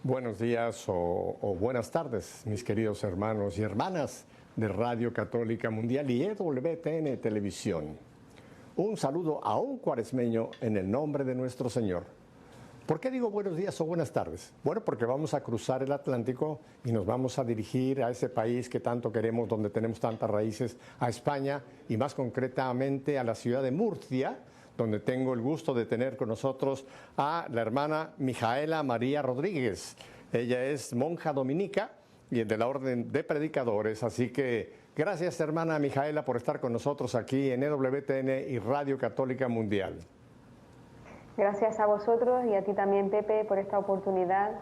Buenos días o buenas tardes, mis queridos hermanos y hermanas de Radio Católica Mundial y EWTN Televisión. Un saludo a un cuaresmeño en el nombre de nuestro Señor. ¿Por qué digo buenos días o buenas tardes? Bueno, porque vamos a cruzar el Atlántico y nos vamos a dirigir a ese país que tanto queremos, donde tenemos tantas raíces, a España y más concretamente a la ciudad de Murcia, donde tengo el gusto de tener con nosotros a la hermana Mijaela María Rodríguez. Ella es monja dominica y de la Orden de Predicadores, así que gracias, hermana Mijaela, por estar con nosotros aquí en EWTN y Radio Católica Mundial. Gracias a vosotros y a ti también, Pepe, por esta oportunidad.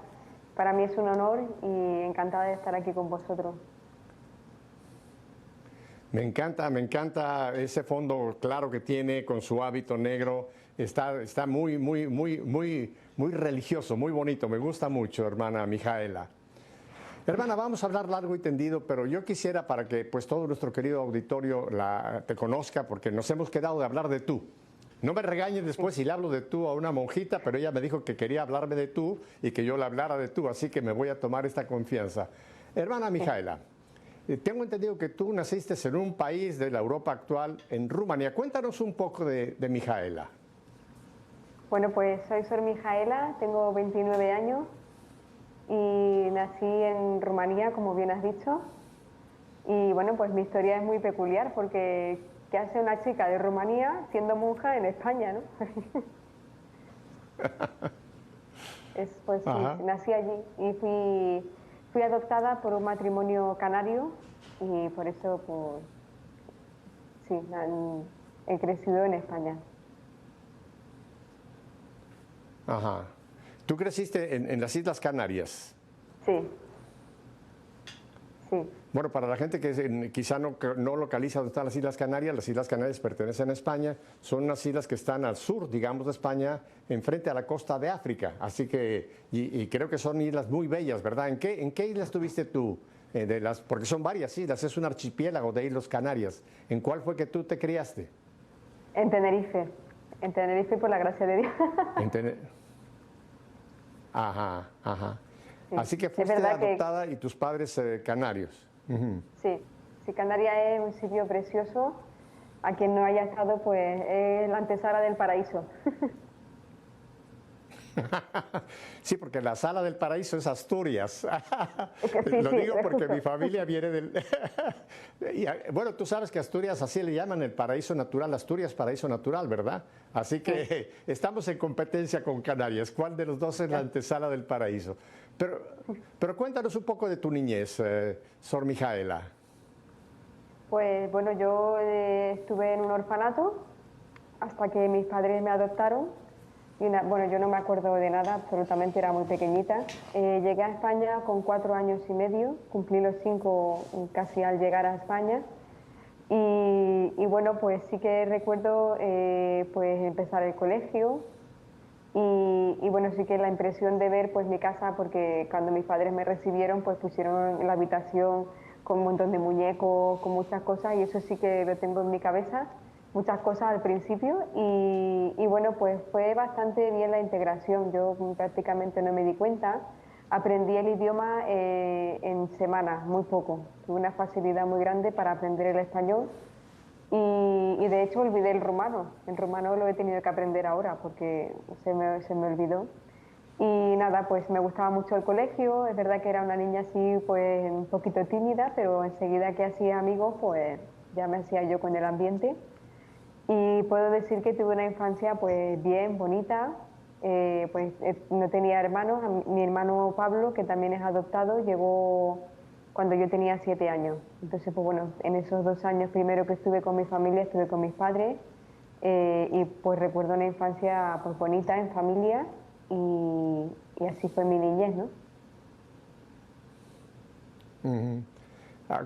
Para mí es un honor y encantada de estar aquí con vosotros. Me encanta ese fondo claro que tiene con su hábito negro. Está muy religioso, muy bonito. Me gusta mucho, hermana Mijaela. Hermana, vamos a hablar largo y tendido, pero yo quisiera para que pues todo nuestro querido auditorio te conozca, porque nos hemos quedado de hablar de tú. No me regañes después si le hablo de tú a una monjita, pero ella me dijo que quería hablarme de tú y que yo le hablara de tú, así que me voy a tomar esta confianza. Hermana Mijaela, tengo entendido que tú naciste en un país de la Europa actual, en Rumanía. Cuéntanos un poco de Mijaela. Bueno, pues soy Sor Mijaela, tengo 29 años y nací en Rumanía, como bien has dicho. Y bueno, pues mi historia es muy peculiar porque ¿qué hace una chica de Rumanía siendo monja en España, no? Pues sí, nací allí y fui adoptada por un matrimonio canario y por eso pues sí, he crecido en España. Ajá. ¿Tú creciste en las Islas Canarias? Sí. Sí. Bueno, para la gente que quizá no localiza dónde están las Islas Canarias pertenecen a España, son unas islas que están al sur, digamos, de España, enfrente a la costa de África. Así que, y creo que son islas muy bellas, ¿verdad? ¿En qué islas estuviste tú? Porque son varias islas, es un archipiélago de Islas Canarias. ¿En cuál fue que tú te criaste? En Tenerife por la gracia de Dios. Ajá. Sí. Así que fuiste adoptada y tus padres canarios. Sí, Canarias es un sitio precioso. A quien no haya estado, pues es la antesala del paraíso. Sí, porque la sala del paraíso es Asturias. Sí, Lo digo es porque justo. mi familia viene del... Bueno, tú sabes que Asturias así le llaman el paraíso natural, Asturias paraíso natural, ¿verdad? Así que estamos en competencia con Canarias. ¿Cuál de los dos es la antesala del paraíso? Pero cuéntanos un poco de tu niñez, Sor Mijaela. Pues bueno, yo estuve en un orfanato hasta que mis padres me adoptaron. Bueno, yo no me acuerdo de nada, absolutamente, era muy pequeñita. Llegué a España con 4 años y medio, cumplí los 5 casi al llegar a España. Y bueno, pues sí que recuerdo pues empezar el colegio y bueno, sí que la impresión de ver pues mi casa, porque cuando mis padres me recibieron pues pusieron en la habitación con un montón de muñecos, con muchas cosas, y eso sí que lo tengo en mi cabeza. Muchas cosas al principio y bueno, pues fue bastante bien la integración. Yo prácticamente no me di cuenta. Aprendí el idioma en semanas, muy poco. Tuve una facilidad muy grande para aprender el español y de hecho olvidé el rumano. El rumano lo he tenido que aprender ahora porque se me olvidó. Y nada, pues me gustaba mucho el colegio. Es verdad que era una niña así pues un poquito tímida, pero enseguida que hacía amigos pues ya me hacía yo con el ambiente. Y puedo decir que tuve una infancia pues bien, bonita. No tenía hermanos. Mi hermano Pablo, que también es adoptado, llegó cuando yo tenía 7 años. Entonces, pues bueno, en esos 2 años primero que estuve con mi familia, estuve con mis padres y pues recuerdo una infancia pues bonita en familia y así fue mi niñez, ¿no?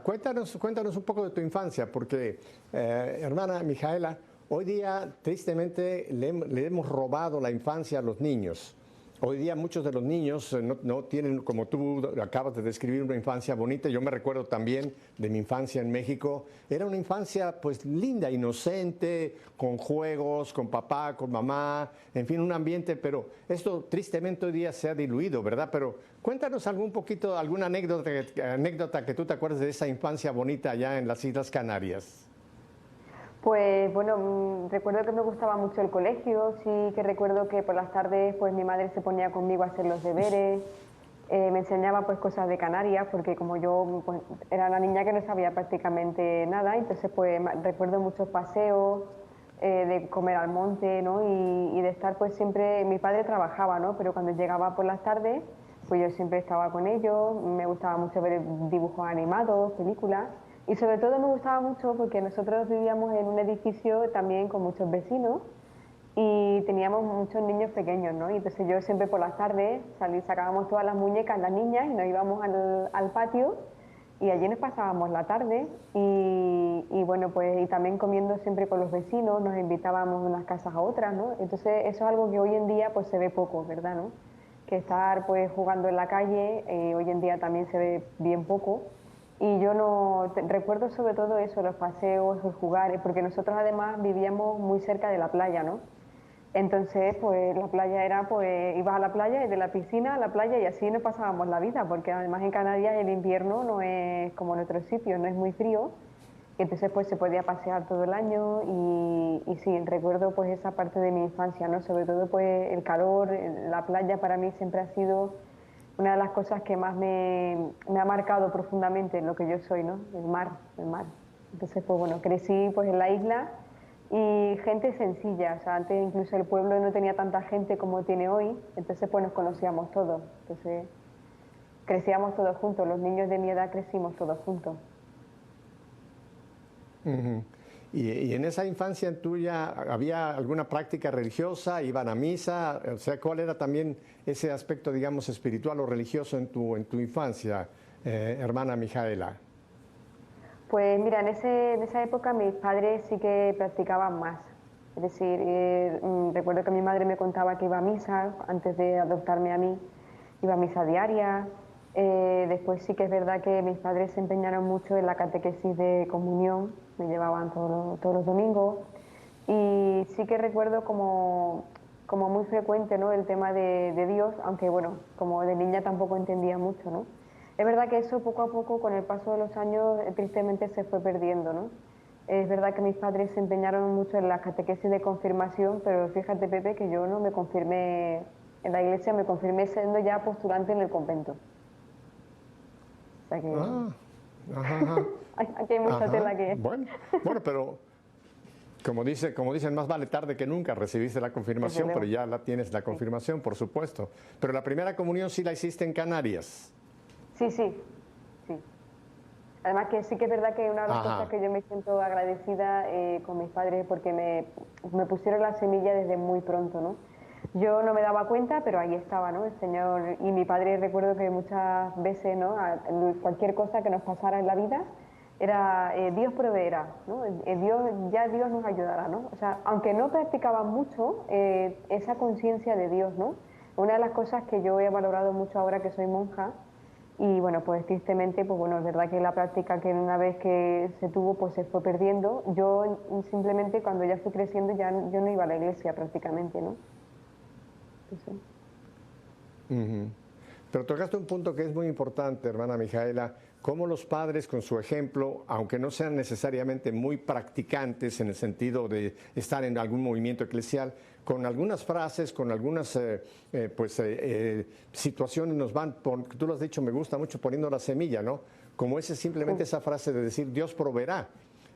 Cuéntanos un poco de tu infancia, porque, hermana Mijaela, hoy día tristemente le hemos robado la infancia a los niños. Hoy día muchos de los niños no tienen, como tú acabas de describir, una infancia bonita. Yo me recuerdo también de mi infancia en México. Era una infancia pues linda, inocente, con juegos, con papá, con mamá, en fin, un ambiente, pero esto tristemente hoy día se ha diluido, ¿verdad? Pero cuéntanos algún poquito, alguna anécdota que tú te acuerdes de esa infancia bonita allá en las Islas Canarias. Pues bueno, recuerdo que me gustaba mucho el colegio, sí que recuerdo que por las tardes pues mi madre se ponía conmigo a hacer los deberes, me enseñaba pues cosas de Canarias, porque como yo pues, era una niña que no sabía prácticamente nada, entonces pues recuerdo muchos paseos, de comer al monte, ¿no? Y de estar pues siempre, mi padre trabajaba, ¿no? Pero cuando llegaba por las tardes, pues yo siempre estaba con ellos, me gustaba mucho ver dibujos animados, películas. Y sobre todo me gustaba mucho porque nosotros vivíamos en un edificio también con muchos vecinos y teníamos muchos niños pequeños, ¿no? Y entonces yo siempre por las tardes sacábamos todas las muñecas, las niñas, y nos íbamos al patio y allí nos pasábamos la tarde y bueno, pues y también comiendo siempre con los vecinos, nos invitábamos de unas casas a otras, ¿no? Entonces eso es algo que hoy en día pues se ve poco, ¿verdad? ¿No? Que estar pues jugando en la calle hoy en día también se ve bien poco. Y yo no recuerdo sobre todo eso, los paseos, el jugar, porque nosotros además vivíamos muy cerca de la playa, ¿no? Entonces, pues la playa era, pues ibas a la playa y de la piscina a la playa y así nos pasábamos la vida, porque además en Canarias el invierno no es como en otros sitios, no es muy frío, y entonces pues se podía pasear todo el año y sí, recuerdo pues esa parte de mi infancia, ¿no? Sobre todo pues el calor, la playa para mí siempre ha sido una de las cosas que más me ha marcado profundamente en lo que yo soy, ¿no? El mar, el mar. Entonces, pues bueno, crecí pues en la isla y gente sencilla, o sea, antes incluso el pueblo no tenía tanta gente como tiene hoy, entonces pues nos conocíamos todos, entonces crecíamos todos juntos, los niños de mi edad crecimos todos juntos. Ujú. Y en esa infancia tuya, ¿había alguna práctica religiosa? ¿Iban a misa? O sea, ¿cuál era también ese aspecto, digamos, espiritual o religioso en tu infancia, hermana Mijaela? Pues mira, en esa época mis padres sí que practicaban más. Es decir, recuerdo que mi madre me contaba que iba a misa antes de adoptarme a mí, iba a misa diaria. Después sí que es verdad que mis padres se empeñaron mucho en la catequesis de comunión, me llevaban todos los domingos. Y sí que recuerdo como muy frecuente, ¿no? El tema de Dios, aunque bueno, como de niña tampoco entendía mucho, ¿no? Es verdad que eso poco a poco, con el paso de los años, tristemente se fue perdiendo, ¿no? Es verdad que mis padres se empeñaron mucho en la catequesis de confirmación, pero fíjate, Pepe, que yo no me confirmé en la iglesia, me confirmé siendo ya postulante en el convento. O sea que Ah, ajá, ajá. aquí hay mucha Ajá. tela que... Bueno, pero como dicen, más vale tarde que nunca recibiste la Desde confirmación, pero luego. ya la tienes la Sí. confirmación, por supuesto. Pero la primera comunión sí la hiciste en Canarias. Sí, sí, sí. Además que sí que es verdad que una de las cosas Ajá. que yo me siento agradecida con mis padres porque me pusieron la semilla desde muy pronto, ¿no? Yo no me daba cuenta, pero ahí estaba, ¿no? El Señor y mi padre recuerdo que muchas veces, ¿no? Cualquier cosa que nos pasara en la vida era Dios proveerá, ¿no? Dios nos ayudará, ¿no? O sea, aunque no practicaba mucho, esa conciencia de Dios, ¿no? Una de las cosas que yo he valorado mucho ahora que soy monja y bueno, pues tristemente, pues bueno, es verdad que la práctica que una vez que se tuvo, pues se fue perdiendo. Yo simplemente cuando ya fui creciendo ya yo no iba a la iglesia prácticamente, ¿no? Entonces, Ujú. Pero tocaste un punto que es muy importante, hermana Mijaela, cómo los padres con su ejemplo, aunque no sean necesariamente muy practicantes en el sentido de estar en algún movimiento eclesial, con algunas frases, con algunas situaciones nos van, tú lo has dicho, me gusta mucho poniendo la semilla, ¿no? Como ese simplemente sí, esa frase de decir Dios proveerá.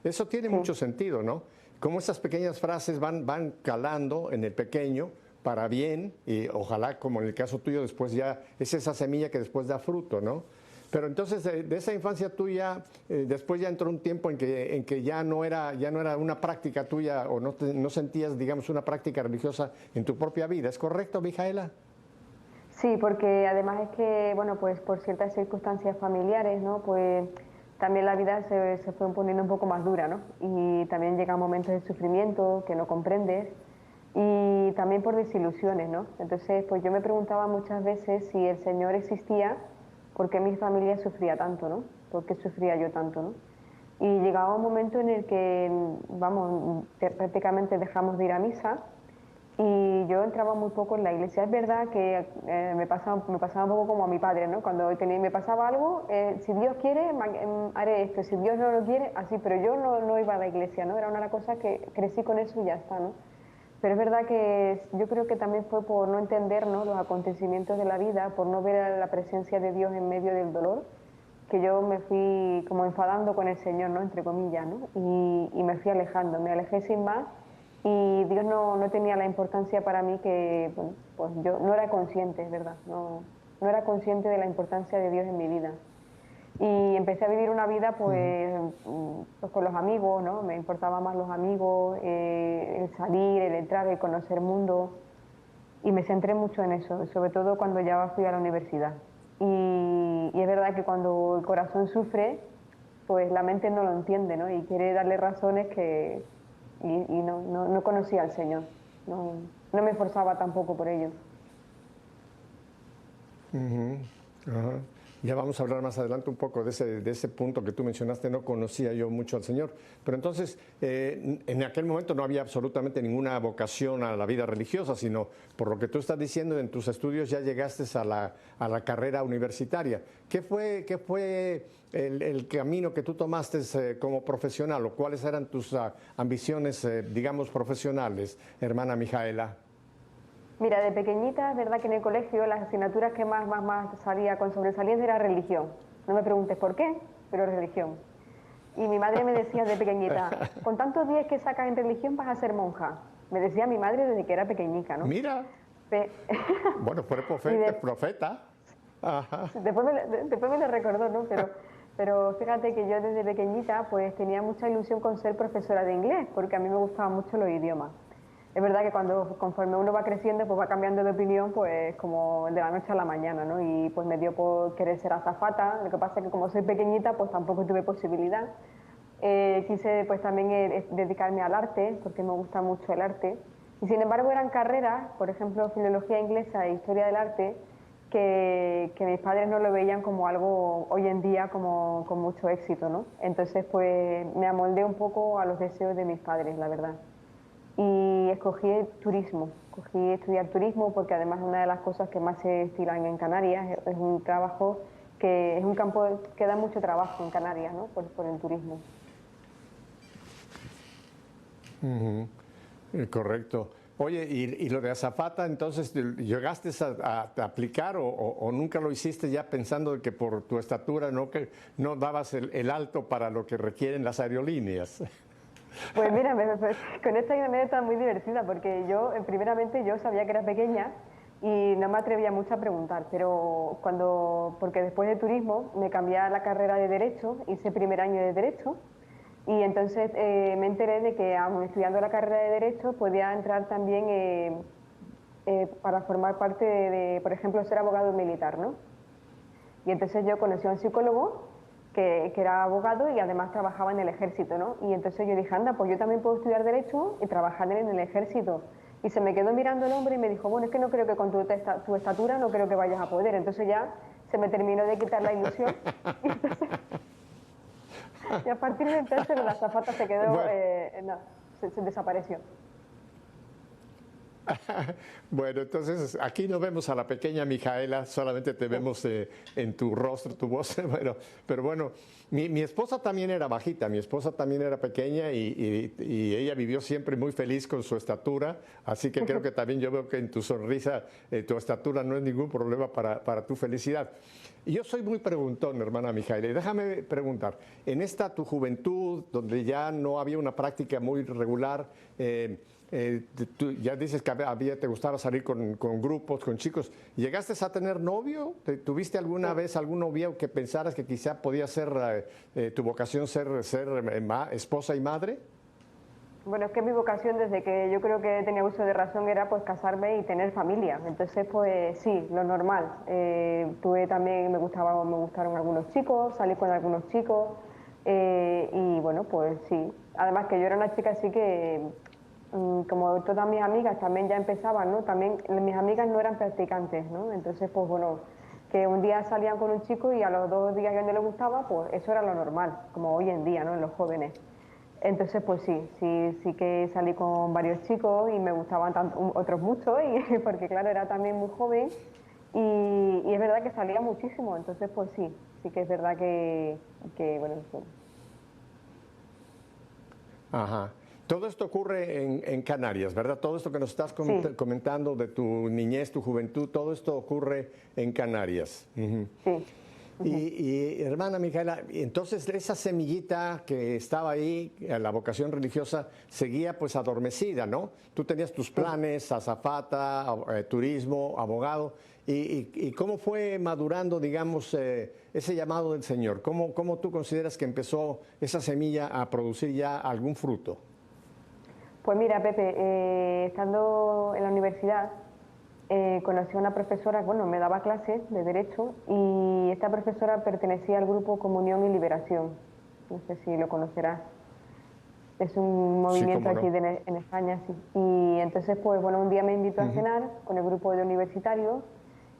Eso tiene sí. mucho sentido, ¿no? Cómo esas pequeñas frases van calando en el pequeño para bien y ojalá, como en el caso tuyo, después ya es esa semilla que después da fruto, ¿no? Pero entonces de esa infancia tuya, después ya entró un tiempo en que ya no era una práctica tuya o no sentías, digamos, una práctica religiosa en tu propia vida. ¿Es correcto, Mijaela? Sí, porque además es que, bueno, pues por ciertas circunstancias familiares, ¿no? Pues también la vida se fue poniendo un poco más dura, ¿no? Y también llegan momentos de sufrimiento que no comprendes. y también por desilusiones, ¿no? Entonces, pues yo me preguntaba muchas veces si el Señor existía, ¿por qué mi familia sufría tanto, ¿no? ¿Por qué sufría yo tanto, ¿no? Y llegaba un momento en el que, vamos, prácticamente dejamos de ir a misa y yo entraba muy poco en la iglesia. Es verdad que me pasaba un poco como a mi padre, ¿no? Cuando me pasaba algo, si Dios quiere, haré esto, si Dios no lo quiere, así, pero yo no iba a la iglesia, ¿no? Era una cosa que crecí con eso y ya está, ¿no? Pero es verdad que yo creo que también fue por no entender, ¿no?, los acontecimientos de la vida, por no ver la presencia de Dios en medio del dolor, que yo me fui como enfadando con el Señor, ¿no?, entre comillas, ¿no? Y me fui alejando, me alejé sin más y Dios no tenía la importancia para mí que, bueno, pues yo no era consciente, es verdad, no era consciente de la importancia de Dios en mi vida. Y empecé a vivir una vida pues con los amigos, ¿no? Me importaban más los amigos, el salir, el entrar, el conocer mundo. Y me centré mucho en eso, sobre todo cuando ya fui a la universidad. Y es verdad que cuando el corazón sufre, pues la mente no lo entiende, ¿no? Y quiere darle razones que... Y no conocía al Señor. No me esforzaba tampoco por ello. Ujú, ajá. Ya vamos a hablar más adelante un poco de ese punto que tú mencionaste. No conocía yo mucho al Señor, pero entonces en aquel momento no había absolutamente ninguna vocación a la vida religiosa, sino por lo que tú estás diciendo, en tus estudios ya llegaste a la carrera universitaria. ¿Qué fue el camino que tú tomaste como profesional, o cuáles eran tus ambiciones, digamos, profesionales, hermana Mijaela? Mira, de pequeñita, es verdad que en el colegio las asignaturas que más salía con sobresaliente era religión. No me preguntes por qué, pero religión. Y mi madre me decía de pequeñita, con tantos 10 que sacas en religión vas a ser monja. Me decía mi madre desde que era pequeñica, ¿no? Mira, Pe- bueno, fue y profeta. Ajá. después me lo recordó, ¿no? Pero fíjate que yo desde pequeñita pues tenía mucha ilusión con ser profesora de inglés, porque a mí me gustaban mucho los idiomas. Es verdad que conforme uno va creciendo, pues va cambiando de opinión, pues como de la noche a la mañana, ¿no? Y pues me dio por querer ser azafata. Lo que pasa es que como soy pequeñita, pues tampoco tuve posibilidad. Quise pues también dedicarme al arte, porque me gusta mucho el arte. Y sin embargo eran carreras, por ejemplo, filología inglesa e historia del arte, que mis padres no lo veían como algo hoy en día como con mucho éxito, ¿no? Entonces pues me amoldé un poco a los deseos de mis padres, la verdad. Y escogí turismo, escogí estudiar turismo porque además una de las cosas que más se estilan en Canarias es un trabajo que es un campo que da mucho trabajo en Canarias, ¿no? Por el turismo. Ujú, correcto. Oye, y lo de azafata, entonces, ¿llegaste a aplicar o nunca lo hiciste ya pensando de que por tu estatura que no dabas el alto para lo que requieren las aerolíneas? Pues mira, con esta hay una anécdota muy divertida porque yo, primeramente, yo sabía que era pequeña y no me atrevía mucho a preguntar, pero porque después de turismo me cambié a la carrera de Derecho, hice primer año de Derecho y entonces me enteré de que aun estudiando la carrera de Derecho podía entrar también para formar parte por ejemplo, ser abogado militar, ¿no? Y entonces yo conocí a un psicólogo que era abogado y además trabajaba en el ejército, ¿no? Y entonces yo dije, anda, pues yo también puedo estudiar Derecho y trabajar en el ejército. Y se me quedó mirando el hombre y me dijo, bueno, es que no creo que con tu estatura no creo que vayas a poder. Entonces ya se me terminó de quitar la ilusión. Y a partir de entonces la azafata se quedó, Bueno, no, se desapareció. bueno, entonces aquí no vemos a la pequeña Mijaela, solamente te vemos en tu rostro, tu voz. Bueno, pero bueno, mi esposa también era bajita, mi esposa también era pequeña y ella vivió siempre muy feliz con su estatura, así que creo que también yo veo que en tu sonrisa tu estatura no es ningún problema para tu felicidad. Y yo soy muy preguntón, hermana Mijaela, y déjame preguntar, en esta tu juventud, donde ya no había una práctica muy regular, tú ya dices que te gustaba salir con grupos, con chicos. ¿Llegaste a tener novio? ¿Tuviste alguna vez algún novio que pensaras que quizá podía ser tu vocación ser esposa y madre? Bueno, es que mi vocación desde que yo creo que tenía uso de razón era pues casarme y tener familia. Entonces, pues sí, lo normal. Tuve también, me gustaron algunos chicos, salí con algunos chicos y bueno, pues sí. Además que yo era una chica así que como todas mis amigas también ya empezaban, ¿no? También mis amigas no eran practicantes, ¿no? Entonces, pues bueno, que un día salían con un chico y a los 2 días que no les gustaba, pues eso era lo normal, como hoy en día, ¿no? En los jóvenes. Entonces, pues sí que salí con varios chicos y me gustaban otros muchos, y, porque claro, era también muy joven y es verdad que salía muchísimo, entonces pues sí que es verdad que bueno, sí. Ajá. Todo esto ocurre en Canarias, ¿verdad? Todo esto que nos estás comentando de tu niñez, tu juventud, todo esto ocurre en Canarias. Uh-huh. Sí. Y hermana Micaela, entonces esa semillita que estaba ahí, la vocación religiosa, seguía pues adormecida, ¿no? Tú tenías tus planes, azafata, turismo, abogado, y ¿cómo fue madurando, digamos, ese llamado del Señor? ¿Cómo tú consideras que empezó esa semilla a producir ya algún fruto? Pues mira, Pepe, estando en la universidad, conocí a una profesora, bueno, me daba clases de Derecho y esta profesora pertenecía al grupo Comunión y Liberación. No sé si lo conocerás. Es un movimiento aquí en España, sí. Y entonces, pues bueno, un día me invitó a cenar con el grupo de universitarios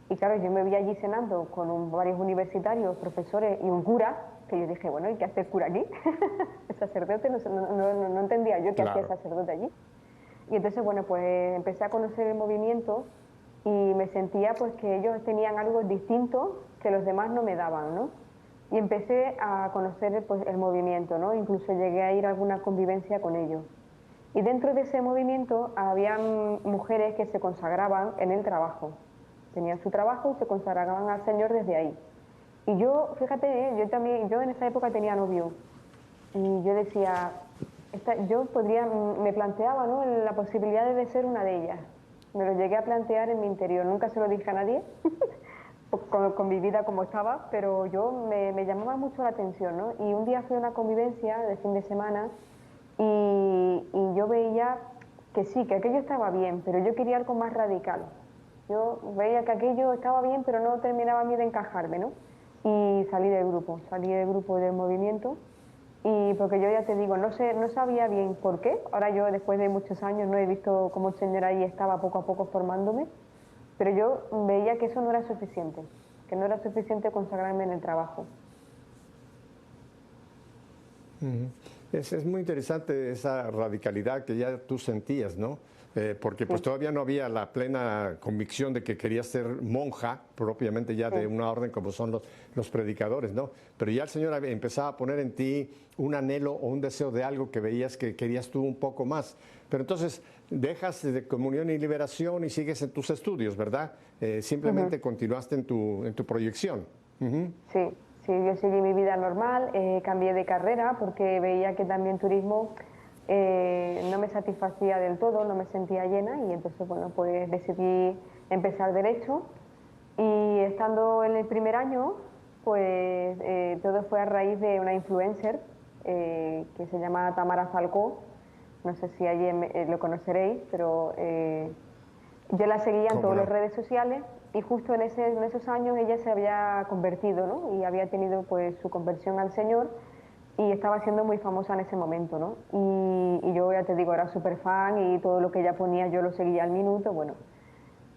y claro, yo me vi allí cenando con varios universitarios, profesores y un cura, que yo dije, bueno, ¿y qué hace el cura aquí? El sacerdote, no entendía yo qué hacía el sacerdote allí. Y entonces, bueno, pues empecé a conocer el movimiento y me sentía pues que ellos tenían algo distinto que los demás no me daban, ¿no? Y empecé a conocer pues el movimiento, ¿no? Incluso llegué a ir a alguna convivencia con ellos. Y dentro de ese movimiento habían mujeres que se consagraban en el trabajo. Tenían su trabajo y se consagraban al Señor desde ahí. Y yo, fíjate, yo en esa época tenía novio. Y yo decía, me planteaba, ¿no?, la posibilidad de ser una de ellas. Me lo llegué a plantear en mi interior, nunca se lo dije a nadie, con mi vida como estaba, pero me llamaba mucho la atención, ¿no? Y un día fui a una convivencia de fin de semana y yo veía que sí, que aquello estaba bien, pero yo quería algo más radical. Yo veía que aquello estaba bien, pero no terminaba a mí de encajarme, ¿no? Y salí del grupo del movimiento. Y porque yo ya te digo, no sabía bien por qué. Ahora yo, después de muchos años, no he visto cómo el Señor ahí estaba poco a poco formándome, pero yo veía que eso no era suficiente, que no era suficiente consagrarme en el trabajo. Es muy interesante esa radicalidad que ya tú sentías, ¿no? Porque pues todavía no había la plena convicción de que querías ser monja, propiamente ya de una orden como son los predicadores, ¿no? Pero ya el Señor empezaba a poner en ti un anhelo o un deseo de algo que veías que querías tú un poco más. Pero entonces dejas de Comunión y Liberación y sigues en tus estudios, ¿verdad? Simplemente continuaste en tu proyección. Sí. Sí, yo seguí mi vida normal, cambié de carrera porque veía que también turismo no me satisfacía del todo, no me sentía llena y entonces, bueno, pues decidí empezar Derecho y estando en el primer año, pues todo fue a raíz de una influencer que se llama Tamara Falcó, no sé si allí lo conoceréis, pero yo la seguía en todas las redes sociales y justo en esos años ella se había convertido, ¿no? Y había tenido pues su conversión al Señor y estaba siendo muy famosa en ese momento, ¿no? Y yo ya te digo, era súper fan y todo lo que ella ponía yo lo seguía al minuto, bueno.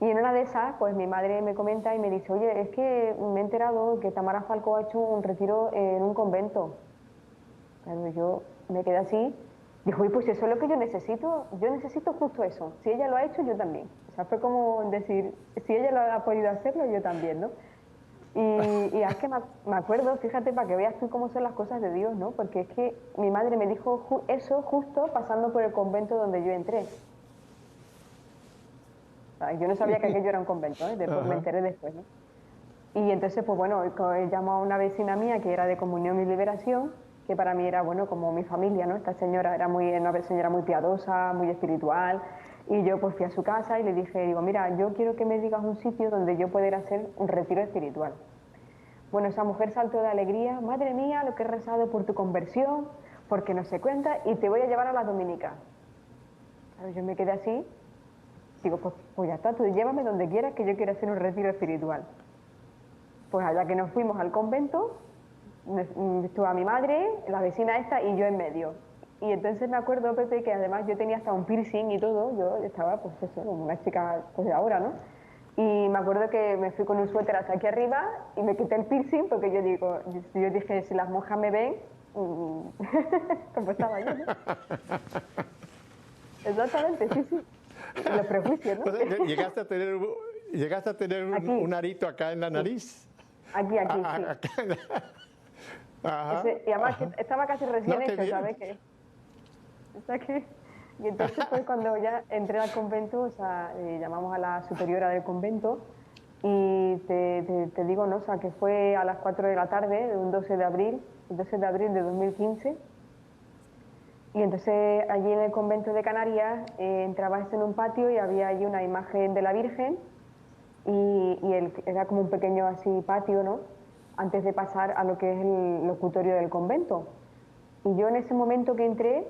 Y en una de esas, pues mi madre me comenta y me dice, oye, es que me he enterado que Tamara Falcó ha hecho un retiro en un convento. Claro, yo me quedé así. Dijo, pues eso es lo que yo necesito justo eso. Si ella lo ha hecho, yo también. O sea, fue como decir, si ella lo ha podido hacerlo, yo también, ¿no? Y es que me acuerdo, fíjate, para que veas tú cómo son las cosas de Dios, ¿no? Porque es que mi madre me dijo eso justo pasando por el convento donde yo entré. O sea, yo no sabía que aquello era un convento, ¿eh? Después me enteré después, ¿no? Y entonces, pues bueno, llamó a una vecina mía que era de Comunión y Liberación, que para mí era, bueno, como mi familia, ¿no? Esta señora era una señora muy piadosa, muy espiritual, y yo pues fui a su casa y le dije, digo, mira, yo quiero que me digas un sitio donde yo pueda ir a hacer un retiro espiritual. Bueno, esa mujer saltó de alegría, madre mía, lo que he rezado por tu conversión, porque no se cuenta, y te voy a llevar a la Dominica. Claro, yo me quedé así, digo, pues ya está, tú llévame donde quieras que yo quiero hacer un retiro espiritual. Pues allá que nos fuimos al convento, estuvo a mi madre, la vecina esta y yo en medio. Y entonces me acuerdo, Pepe, que además yo tenía hasta un piercing y todo, yo estaba pues eso, como una chica pues de ahora, ¿no? Y me acuerdo que me fui con un suéter hasta aquí arriba y me quité el piercing porque yo dije, si las monjas me ven, como estaba yo, ¿no? Exactamente, sí, sí. Los prejuicios, ¿no? O sea, llegaste a tener un arito acá en la nariz. Aquí, sí. Acá Ajá, Y además ajá. estaba casi recién No, qué hecho, bien. ¿sabes? Está aquí. Y entonces fue cuando ya entré al convento, o sea, llamamos a la superiora del convento y te digo, ¿no? O sea, que fue a las 4 de la tarde, de un 12 de abril, el 12 de abril de 2015. Y entonces allí en el convento de Canarias entrabas en un patio y había allí una imagen de la Virgen era como un pequeño así patio, ¿no? Antes de pasar a lo que es el locutorio del convento. Y yo en ese momento que entré,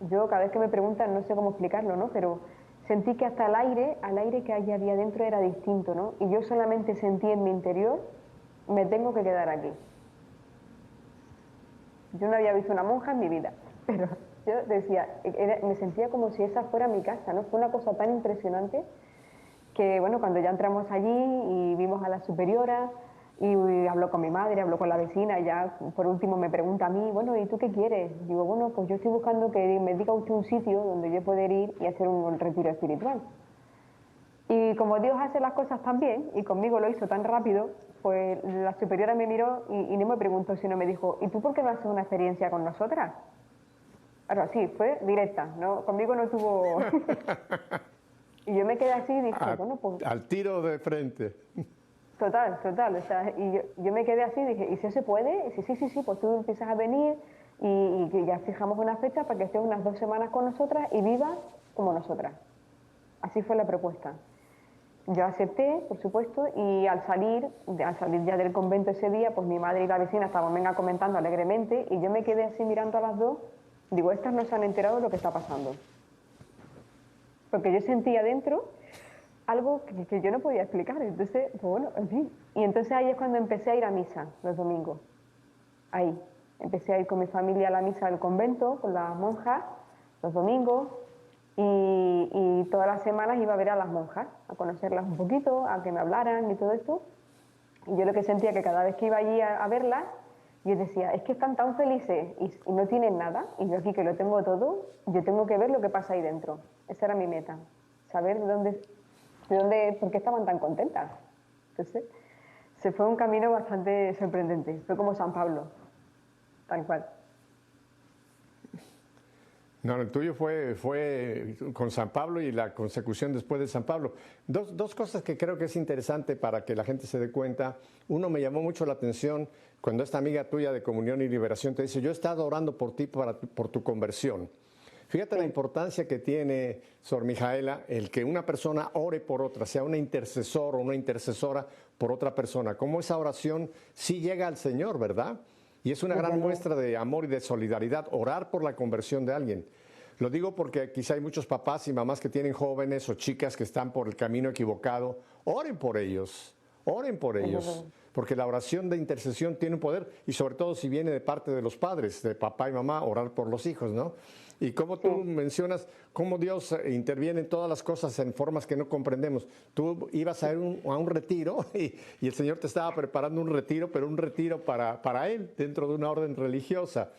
yo cada vez que me preguntan no sé cómo explicarlo, ¿no? Pero sentí que hasta el aire que allí había dentro era distinto, ¿no? Y yo solamente sentí en mi interior, me tengo que quedar aquí. Yo no había visto una monja en mi vida, pero yo decía, me sentía como si esa fuera mi casa, ¿no? Fue una cosa tan impresionante que, bueno, cuando ya entramos allí y vimos a la superiora y habló con mi madre, habló con la vecina y ya por último me pregunta a mí, bueno, ¿y tú qué quieres? Digo, bueno, pues yo estoy buscando que me diga usted un sitio donde yo poder ir y hacer un retiro espiritual. Y como Dios hace las cosas tan bien, y conmigo lo hizo tan rápido, pues la superiora me miró y no me preguntó, sino me dijo, ¿y tú por qué no haces una experiencia con nosotras? Ahora sí, fue directa, ¿no? Conmigo no tuvo... Y yo me quedé así y dije, bueno, pues... Al tiro de frente. Total. O sea, y yo me quedé así y dije, ¿y si se puede? Y dice, sí, pues tú empiezas a venir y que ya fijamos una fecha para que estés unas 2 semanas con nosotras y vivas como nosotras. Así fue la propuesta. Yo acepté, por supuesto, y al salir ya del convento ese día, pues mi madre y la vecina estaban venga comentando alegremente y yo me quedé así mirando a las dos. Digo, estas no se han enterado de lo que está pasando. Porque yo sentía dentro algo que yo no podía explicar. Entonces, pues bueno, en fin. Y entonces ahí es cuando empecé a ir a misa los domingos. Ahí. Empecé a ir con mi familia a la misa del convento, con las monjas, los domingos. Y todas las semanas iba a ver a las monjas, a conocerlas un poquito, a que me hablaran y todo esto. Y yo lo que sentía que cada vez que iba allí a verlas, yo decía, es que están tan felices y no tienen nada, y yo aquí que lo tengo todo, yo tengo que ver lo que pasa ahí dentro. Esa era mi meta, saber por qué estaban tan contentas. Entonces, se fue un camino bastante sorprendente, fue como San Pablo, tal cual. No, el tuyo fue con San Pablo y la consecución después de San Pablo. Dos cosas que creo que es interesante para que la gente se dé cuenta. Uno, me llamó mucho la atención cuando esta amiga tuya de Comunión y Liberación te dice, yo he estado orando por ti, por tu conversión. Fíjate la importancia que tiene, Sor Mijaela, el que una persona ore por otra, sea una intercesor o una intercesora por otra persona. Cómo esa oración sí llega al Señor, ¿verdad? Y es una gran muestra de amor y de solidaridad, orar por la conversión de alguien. Lo digo porque quizá hay muchos papás y mamás que tienen jóvenes o chicas que están por el camino equivocado. Oren por ellos, porque la oración de intercesión tiene un poder y sobre todo si viene de parte de los padres, de papá y mamá, orar por los hijos, ¿no? Y como tú mencionas, cómo Dios interviene en todas las cosas en formas que no comprendemos. Tú ibas a un retiro y el Señor te estaba preparando un retiro, pero un retiro para Él, dentro de una orden religiosa.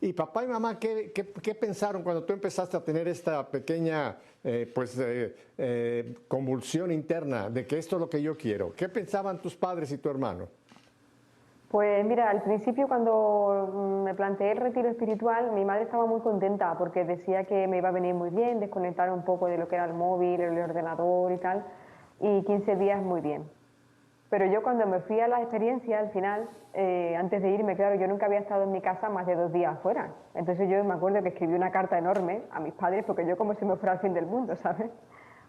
Y papá y mamá, ¿qué pensaron cuando tú empezaste a tener esta pequeña convulsión interna de que esto es lo que yo quiero? ¿Qué pensaban tus padres y tu hermano? Pues mira, al principio cuando me planteé el retiro espiritual, mi madre estaba muy contenta porque decía que me iba a venir muy bien desconectar un poco de lo que era el móvil, el ordenador y tal, y 15 días muy bien. Pero yo cuando me fui a la experiencia, al final, antes de irme, claro, yo nunca había estado en mi casa más de 2 días fuera. Entonces yo me acuerdo que escribí una carta enorme a mis padres porque yo como si me fuera al fin del mundo, ¿sabes?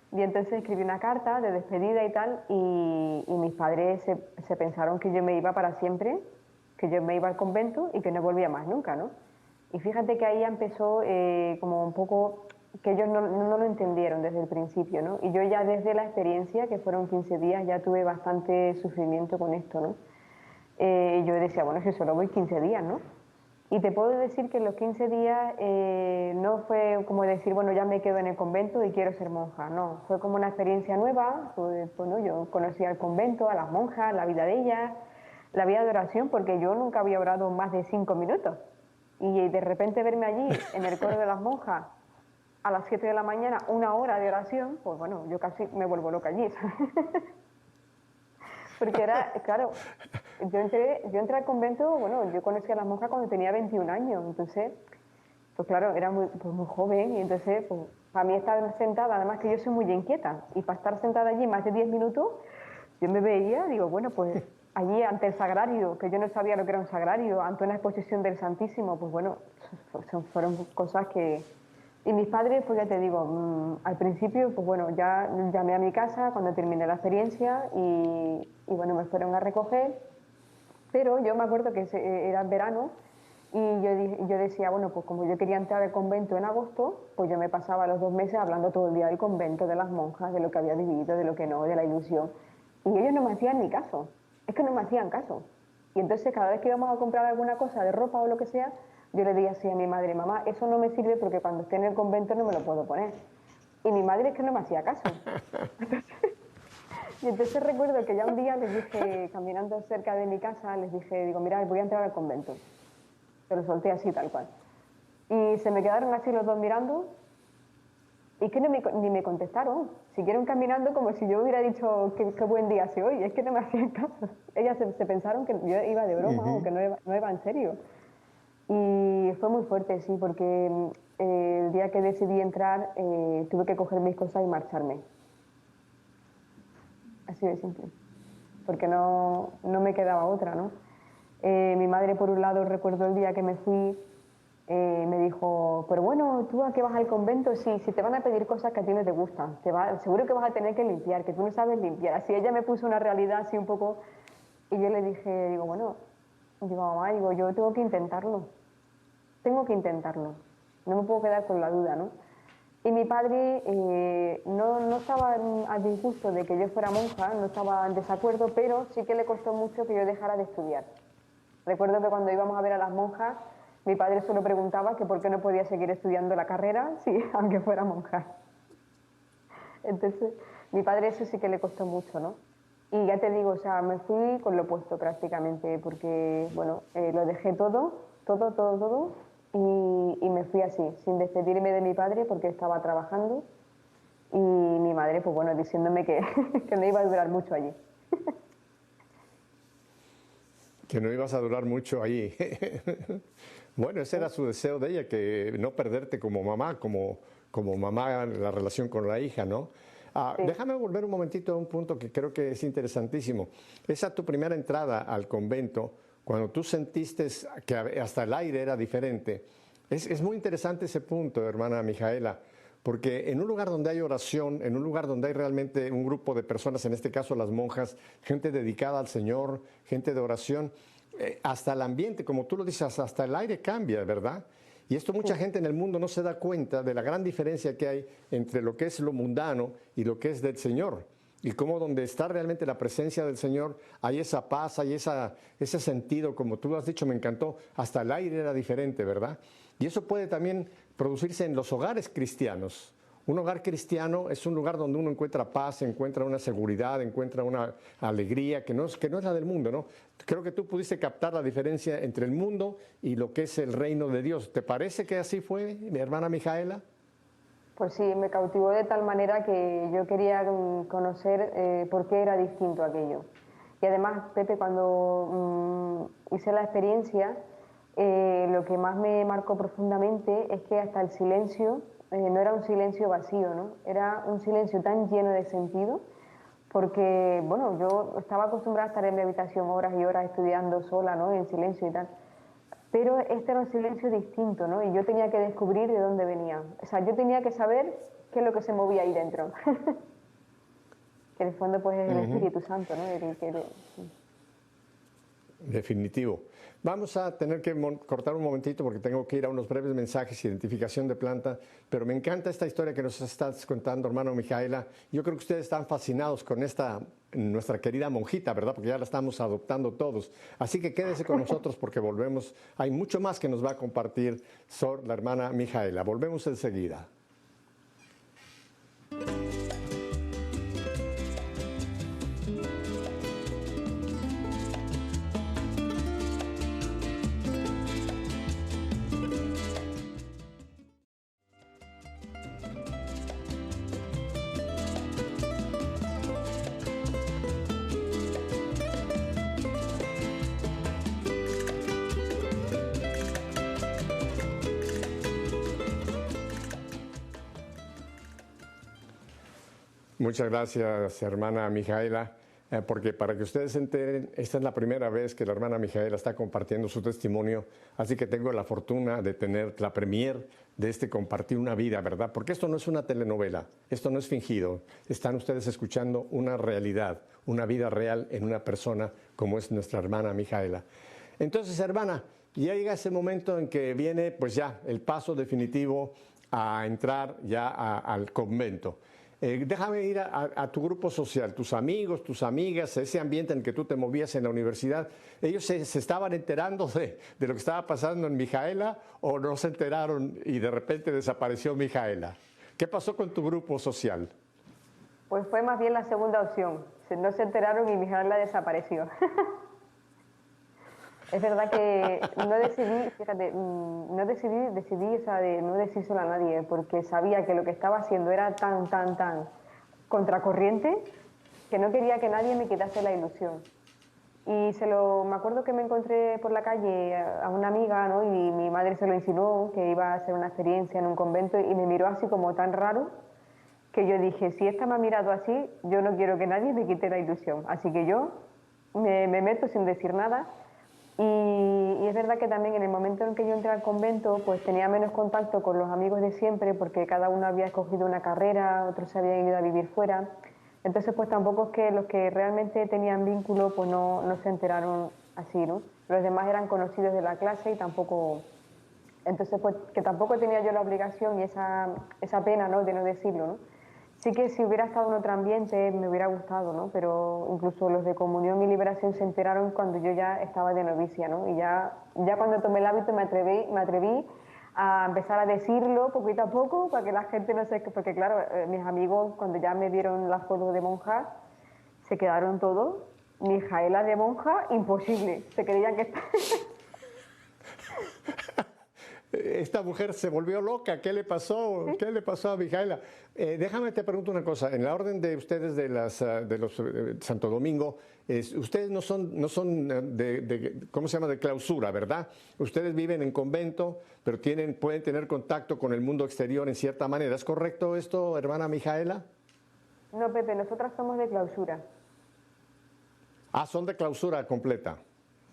Y entonces escribí una carta de despedida y tal, y mis padres se pensaron que yo me iba para siempre, que yo me iba al convento y que no volvía más nunca, ¿no? Y fíjate que ahí empezó como un poco, que ellos no lo entendieron desde el principio, ¿no? Y yo ya desde la experiencia, que fueron 15 días, ya tuve bastante sufrimiento con esto, ¿no? Yo decía, bueno, si solo voy 15 días, ¿no? Y te puedo decir que en los 15 días no fue como decir, bueno, ya me quedo en el convento y quiero ser monja. No, fue como una experiencia nueva. Pues, bueno, yo conocí al convento, a las monjas, la vida de ellas, la vida de oración, porque yo nunca había orado más de 5 minutos. Y de repente verme allí, en el coro de las monjas, a las 7 de la mañana, 1 hora de oración, pues bueno, yo casi me vuelvo loca allí, ¿sabes? Porque era, claro, yo entré al convento, bueno, yo conocí a las monjas cuando tenía 21 años, entonces, pues claro, era muy joven y entonces, pues, para mí estar sentada, además que yo soy muy inquieta, y para estar sentada allí más de 10 minutos, yo me veía, digo, bueno, pues allí ante el sagrario, que yo no sabía lo que era un sagrario, ante una exposición del Santísimo, pues bueno, fueron cosas que... Y mis padres, pues ya te digo, al principio, pues bueno, ya llamé a mi casa cuando terminé la experiencia y bueno, me fueron a recoger, pero yo me acuerdo que era verano y yo decía, bueno, pues como yo quería entrar al convento en agosto, pues yo me pasaba los 2 meses hablando todo el día del convento, de las monjas, de lo que había vivido, de lo que no, de la ilusión. Y ellos no me hacían ni caso, es que no me hacían caso. Y entonces cada vez que íbamos a comprar alguna cosa de ropa o lo que sea, yo le decía así a mi madre, mamá, eso no me sirve porque cuando esté en el convento no me lo puedo poner. Y mi madre es que no me hacía caso. Y entonces recuerdo que ya un día les dije, caminando cerca de mi casa, les dije, digo, mira, voy a entrar al convento. Se lo solté así, tal cual. Y se me quedaron así los dos mirando y que ni me contestaron. Siguieron caminando como si yo hubiera dicho qué buen día hace hoy. Es que no me hacían caso. Ellas se pensaron que yo iba de broma o que no iba en serio. Y fue muy fuerte, sí, porque el día que decidí entrar tuve que coger mis cosas y marcharme. Así de simple. Porque no me quedaba otra, ¿no? Mi madre, por un lado, recuerdo el día que me fui, me dijo, pero bueno, ¿tú a qué vas al convento? Sí, si te van a pedir cosas que a ti no te gustan, seguro que vas a tener que limpiar, que tú no sabes limpiar. Así ella me puso una realidad así un poco, y yo le dije, digo, bueno, digo, mamá, digo, yo tengo que intentarlo, no me puedo quedar con la duda, ¿no? Y mi padre no estaba a disgusto de que yo fuera monja, no estaba en desacuerdo, pero sí que le costó mucho que yo dejara de estudiar. Recuerdo que cuando íbamos a ver a las monjas, mi padre solo preguntaba que por qué no podía seguir estudiando la carrera, sí, aunque fuera monja. Entonces, mi padre eso sí que le costó mucho, ¿no? Y ya te digo, o sea, me fui con lo opuesto prácticamente, porque, bueno, lo dejé todo, y me fui así, sin despedirme de mi padre porque estaba trabajando, y mi madre, pues bueno, diciéndome que, que no iba a durar mucho allí. Que no ibas a durar mucho ahí. Bueno, ese era su deseo de ella, que no perderte como mamá, como mamá en la relación con la hija, ¿no? Sí. Déjame volver un momentito a un punto que creo que es interesantísimo. Esa tu primera entrada al convento, cuando tú sentiste que hasta el aire era diferente. Es muy interesante ese punto, hermana Mijaela, porque en un lugar donde hay oración, en un lugar donde hay realmente un grupo de personas, en este caso las monjas, gente dedicada al Señor, gente de oración, hasta el ambiente, como tú lo dices, hasta el aire cambia, ¿verdad? Y esto mucha gente en el mundo no se da cuenta de la gran diferencia que hay entre lo que es lo mundano y lo que es del Señor. Y cómo donde está realmente la presencia del Señor hay esa paz, hay ese sentido, como tú has dicho, me encantó, hasta el aire era diferente, ¿verdad? Y eso puede también producirse en los hogares cristianos. Un hogar cristiano es un lugar donde uno encuentra paz, encuentra una seguridad, encuentra una alegría que no es la del mundo, ¿no? Creo que tú pudiste captar la diferencia entre el mundo y lo que es el reino de Dios. ¿Te parece que así fue, mi hermana Mijaela? Pues sí, me cautivó de tal manera que yo quería conocer por qué era distinto aquello. Y además, Pepe, cuando hice la experiencia, lo que más me marcó profundamente es que hasta el silencio no era un silencio vacío, ¿no? Era un silencio tan lleno de sentido, porque, bueno, yo estaba acostumbrada a estar en mi habitación horas y horas estudiando sola, ¿no? En silencio y tal. Pero este era un silencio distinto, ¿no? Y yo tenía que descubrir de dónde venía. O sea, yo tenía que saber qué es lo que se movía ahí dentro. Que en el fondo, pues, es el Espíritu Santo, ¿no? Definitivo. Vamos a tener que cortar un momentito porque tengo que ir a unos breves mensajes, identificación de planta, pero me encanta esta historia que nos estás contando, hermano Mijaela. Yo creo que ustedes están fascinados con esta, nuestra querida monjita, ¿verdad? Porque ya la estamos adoptando todos. Así que quédese con nosotros porque volvemos. Hay mucho más que nos va a compartir Sor, la hermana Mijaela. Volvemos enseguida. Muchas gracias, hermana Mijaela, porque para que ustedes se enteren, esta es la primera vez que la hermana Mijaela está compartiendo su testimonio, así que tengo la fortuna de tener la premier de este Compartir una Vida, ¿verdad? Porque esto no es una telenovela, esto no es fingido, están ustedes escuchando una realidad, una vida real en una persona como es nuestra hermana Mijaela. Entonces, hermana, ya llega ese momento en que viene, pues ya, el paso definitivo a entrar ya al convento. Déjame ir a tu grupo social, tus amigos, tus amigas, ese ambiente en el que tú te movías en la universidad. ¿Ellos se estaban enterando de lo que estaba pasando en Mijaela o no se enteraron y de repente desapareció Mijaela? ¿Qué pasó con tu grupo social? Pues fue más bien la segunda opción. No se enteraron y Mijaela desapareció. Es verdad que no decidí, fíjate, decidí, o sea, de no decírselo a nadie, porque sabía que lo que estaba haciendo era tan contracorriente que no quería que nadie me quitase la ilusión. Y me acuerdo que me encontré por la calle a una amiga, ¿no? Y mi madre se lo insinuó, que iba a hacer una experiencia en un convento, y me miró así como tan raro, que yo dije, si esta me ha mirado así, yo no quiero que nadie me quite la ilusión. Así que yo me meto sin decir nada. Y es verdad que también en el momento en que yo entré al convento, pues tenía menos contacto con los amigos de siempre, porque cada uno había escogido una carrera, otros se habían ido a vivir fuera. Entonces, pues tampoco es que los que realmente tenían vínculo, pues no se enteraron así, ¿no? Los demás eran conocidos de la clase y tampoco... Entonces, pues que tampoco tenía yo la obligación y esa pena, ¿no?, de no decirlo, ¿no? Sí que si hubiera estado en otro ambiente me hubiera gustado, ¿no? Pero incluso los de Comunión y Liberación se enteraron cuando yo ya estaba de novicia, ¿no? Y ya cuando tomé el hábito me atreví a empezar a decirlo poquito a poco para que la gente no se... Porque claro, mis amigos cuando ya me vieron las fotos de monja se quedaron todos. Mijaela de monja, imposible. Se creían que... Esta mujer se volvió loca, ¿qué le pasó? ¿Sí? ¿Qué le pasó a Mijaela? Déjame te pregunto una cosa, en la orden de ustedes de los Santo Domingo, ustedes no son de ¿cómo se llama?, de clausura, ¿verdad? Ustedes viven en convento, pero pueden tener contacto con el mundo exterior en cierta manera. ¿Es correcto esto, hermana Mijaela? No, Pepe, nosotras somos de clausura. Ah, son de clausura completa.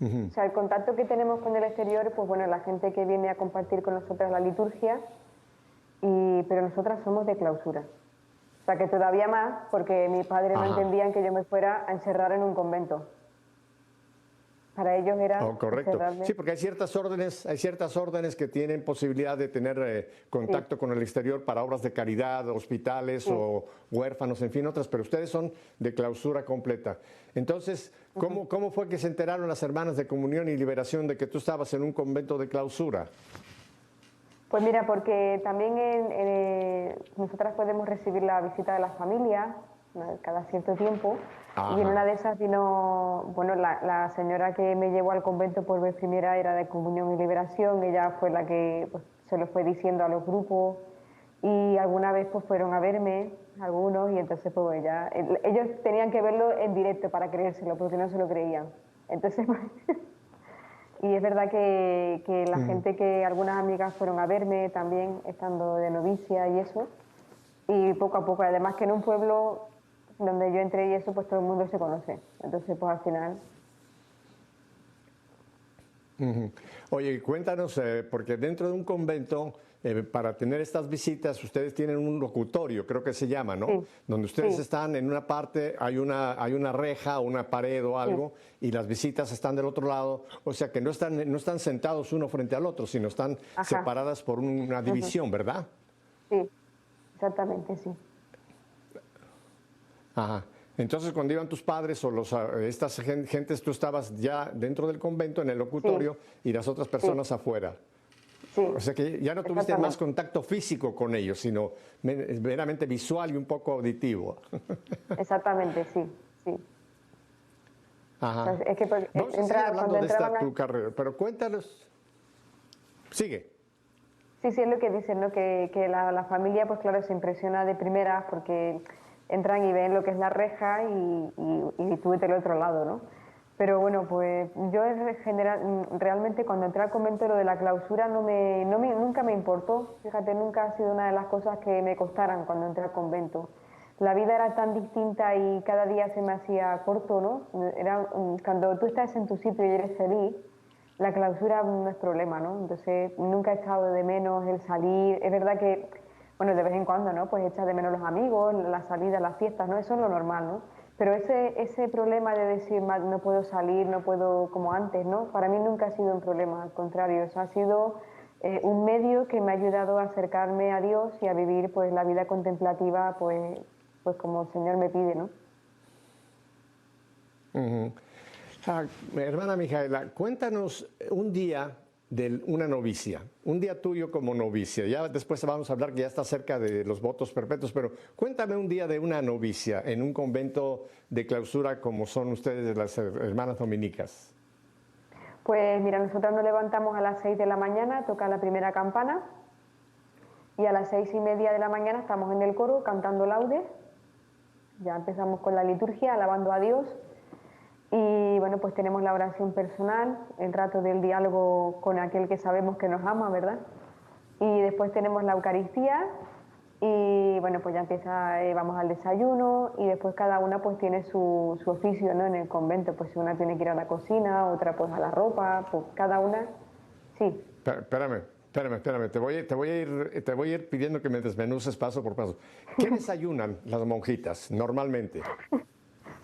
O sea, el contacto que tenemos con el exterior, pues bueno, la gente que viene a compartir con nosotras la liturgia, pero nosotras somos de clausura. O sea, que todavía más, porque mis padres no entendían que yo me fuera a encerrar en un convento. Para ellos era... correcto. encerrarme. Sí, porque hay ciertas órdenes que tienen posibilidad de tener contacto con el exterior para obras de caridad, hospitales o huérfanos, en fin, otras, pero ustedes son de clausura completa. Entonces, ¿cómo fue que se enteraron las hermanas de Comunión y Liberación de que tú estabas en un convento de clausura? Pues mira, porque también nosotras podemos recibir la visita de la familia cada cierto tiempo. Ajá. Y en una de esas vino, bueno, la señora que me llevó al convento por vez primera era de Comunión y Liberación. Ella fue la que pues, se lo fue diciendo a los grupos y alguna vez pues fueron a verme, algunos, y entonces pues ya, ellos tenían que verlo en directo para creérselo, porque no se lo creían. Entonces, y es verdad que la gente que, algunas amigas fueron a verme también, estando de novicia y eso, y poco a poco, además que en un pueblo donde yo entré y eso, pues todo el mundo se conoce. Entonces, pues al final... Oye, cuéntanos, porque dentro de un convento para tener estas visitas, ustedes tienen un locutorio, creo que se llama, ¿no? Sí, Donde ustedes sí, están en una parte, hay una reja, una pared o algo, y las visitas están del otro lado. O sea que no están sentados uno frente al otro, sino están ajá, separadas por una ujú, división, ¿verdad? sí, exactamente, sí. Ajá. Entonces, cuando iban tus padres o estas gentes, tú estabas ya dentro del convento, en el Sí, locutorio, y las otras sí, personas afuera. sí, O sea que ya no tuviste más exactamente. contacto físico con ellos, sino meramente visual y un poco auditivo. Exactamente, sí, sí. O sea, Ajá. es que Vamos a seguir cuando hablando de entraban tu carrera, pero cuéntanos. Sigue. sí, sí, es lo que dicen, ¿no? Que la familia, pues claro, se impresiona de primeras porque entran y ven lo que es la reja y tú del otro lado, ¿no? Pero bueno, pues yo en general, realmente cuando entré al convento lo de la clausura nunca me importó. Fíjate, nunca ha sido una de las cosas que me costaran cuando entré al convento. La vida era tan distinta y cada día se me hacía corto, ¿no? Cuando tú estás en tu sitio y eres feliz, la clausura no es problema, ¿no? Entonces, nunca he echado de menos el salir. Es verdad que, bueno, de vez en cuando, ¿no? Pues echas de menos los amigos, las salidas, las fiestas, ¿no? Eso es lo normal, ¿no? Pero ese problema de decir, no puedo salir, no puedo como antes, ¿no? Para mí nunca ha sido un problema, al contrario, eso ha sido un medio que me ha ayudado a acercarme a Dios y a vivir, pues, la vida contemplativa, pues como el Señor me pide, ¿no? Ujú. Hermana Mijaela, cuéntanos un día de una novicia, un día tuyo como novicia. Ya después vamos a hablar que ya está cerca de los votos perpetuos, pero cuéntame un día de una novicia en un convento de clausura como son ustedes las hermanas dominicas. Pues mira, nosotros nos levantamos a las 6 de la mañana, toca la primera campana y a las 6:30 de la mañana estamos en el coro cantando laudes. Ya empezamos con la liturgia, alabando a Dios. Y bueno, pues tenemos la oración personal, el rato del diálogo con aquel que sabemos que nos ama, ¿verdad? Y después tenemos la Eucaristía y bueno, pues ya empieza, vamos al desayuno y después cada una pues tiene su oficio, ¿no? En el convento, pues una tiene que ir a la cocina, otra pues a la ropa, pues cada una, sí. Espérame, te voy a ir pidiendo que me desmenuces paso por paso. ¿Qué desayunan las monjitas normalmente?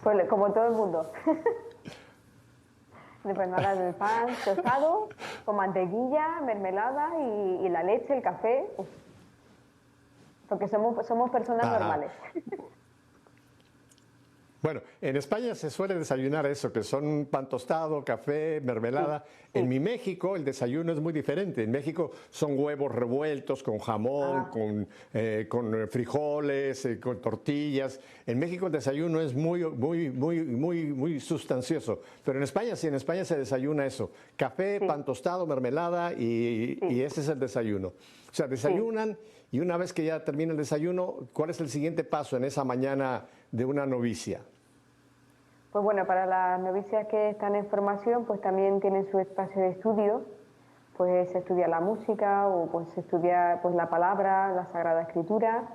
Pues como todo el mundo. Después nada, el pan tostado, con mantequilla, mermelada y la leche, el café, uf, porque somos personas Ajá. normales. Bueno, en España se suele desayunar eso, que son pan tostado, café, Sí, mermelada. En sí. mi México el desayuno es muy diferente. En México son huevos revueltos con jamón, Ah, con frijoles, con tortillas. En México el desayuno es muy sustancioso. Pero en España sí, en España se desayuna eso: café, sí, pan tostado, mermelada y sí, ese es el desayuno. O sea, sí. desayunan y una vez que ya termina el desayuno, ¿cuál es el siguiente paso en esa mañana de una novicia? Pues bueno, para las novicias que están en formación, pues también tienen su espacio de estudio, pues se estudia la música o pues se estudia pues la palabra, la Sagrada Escritura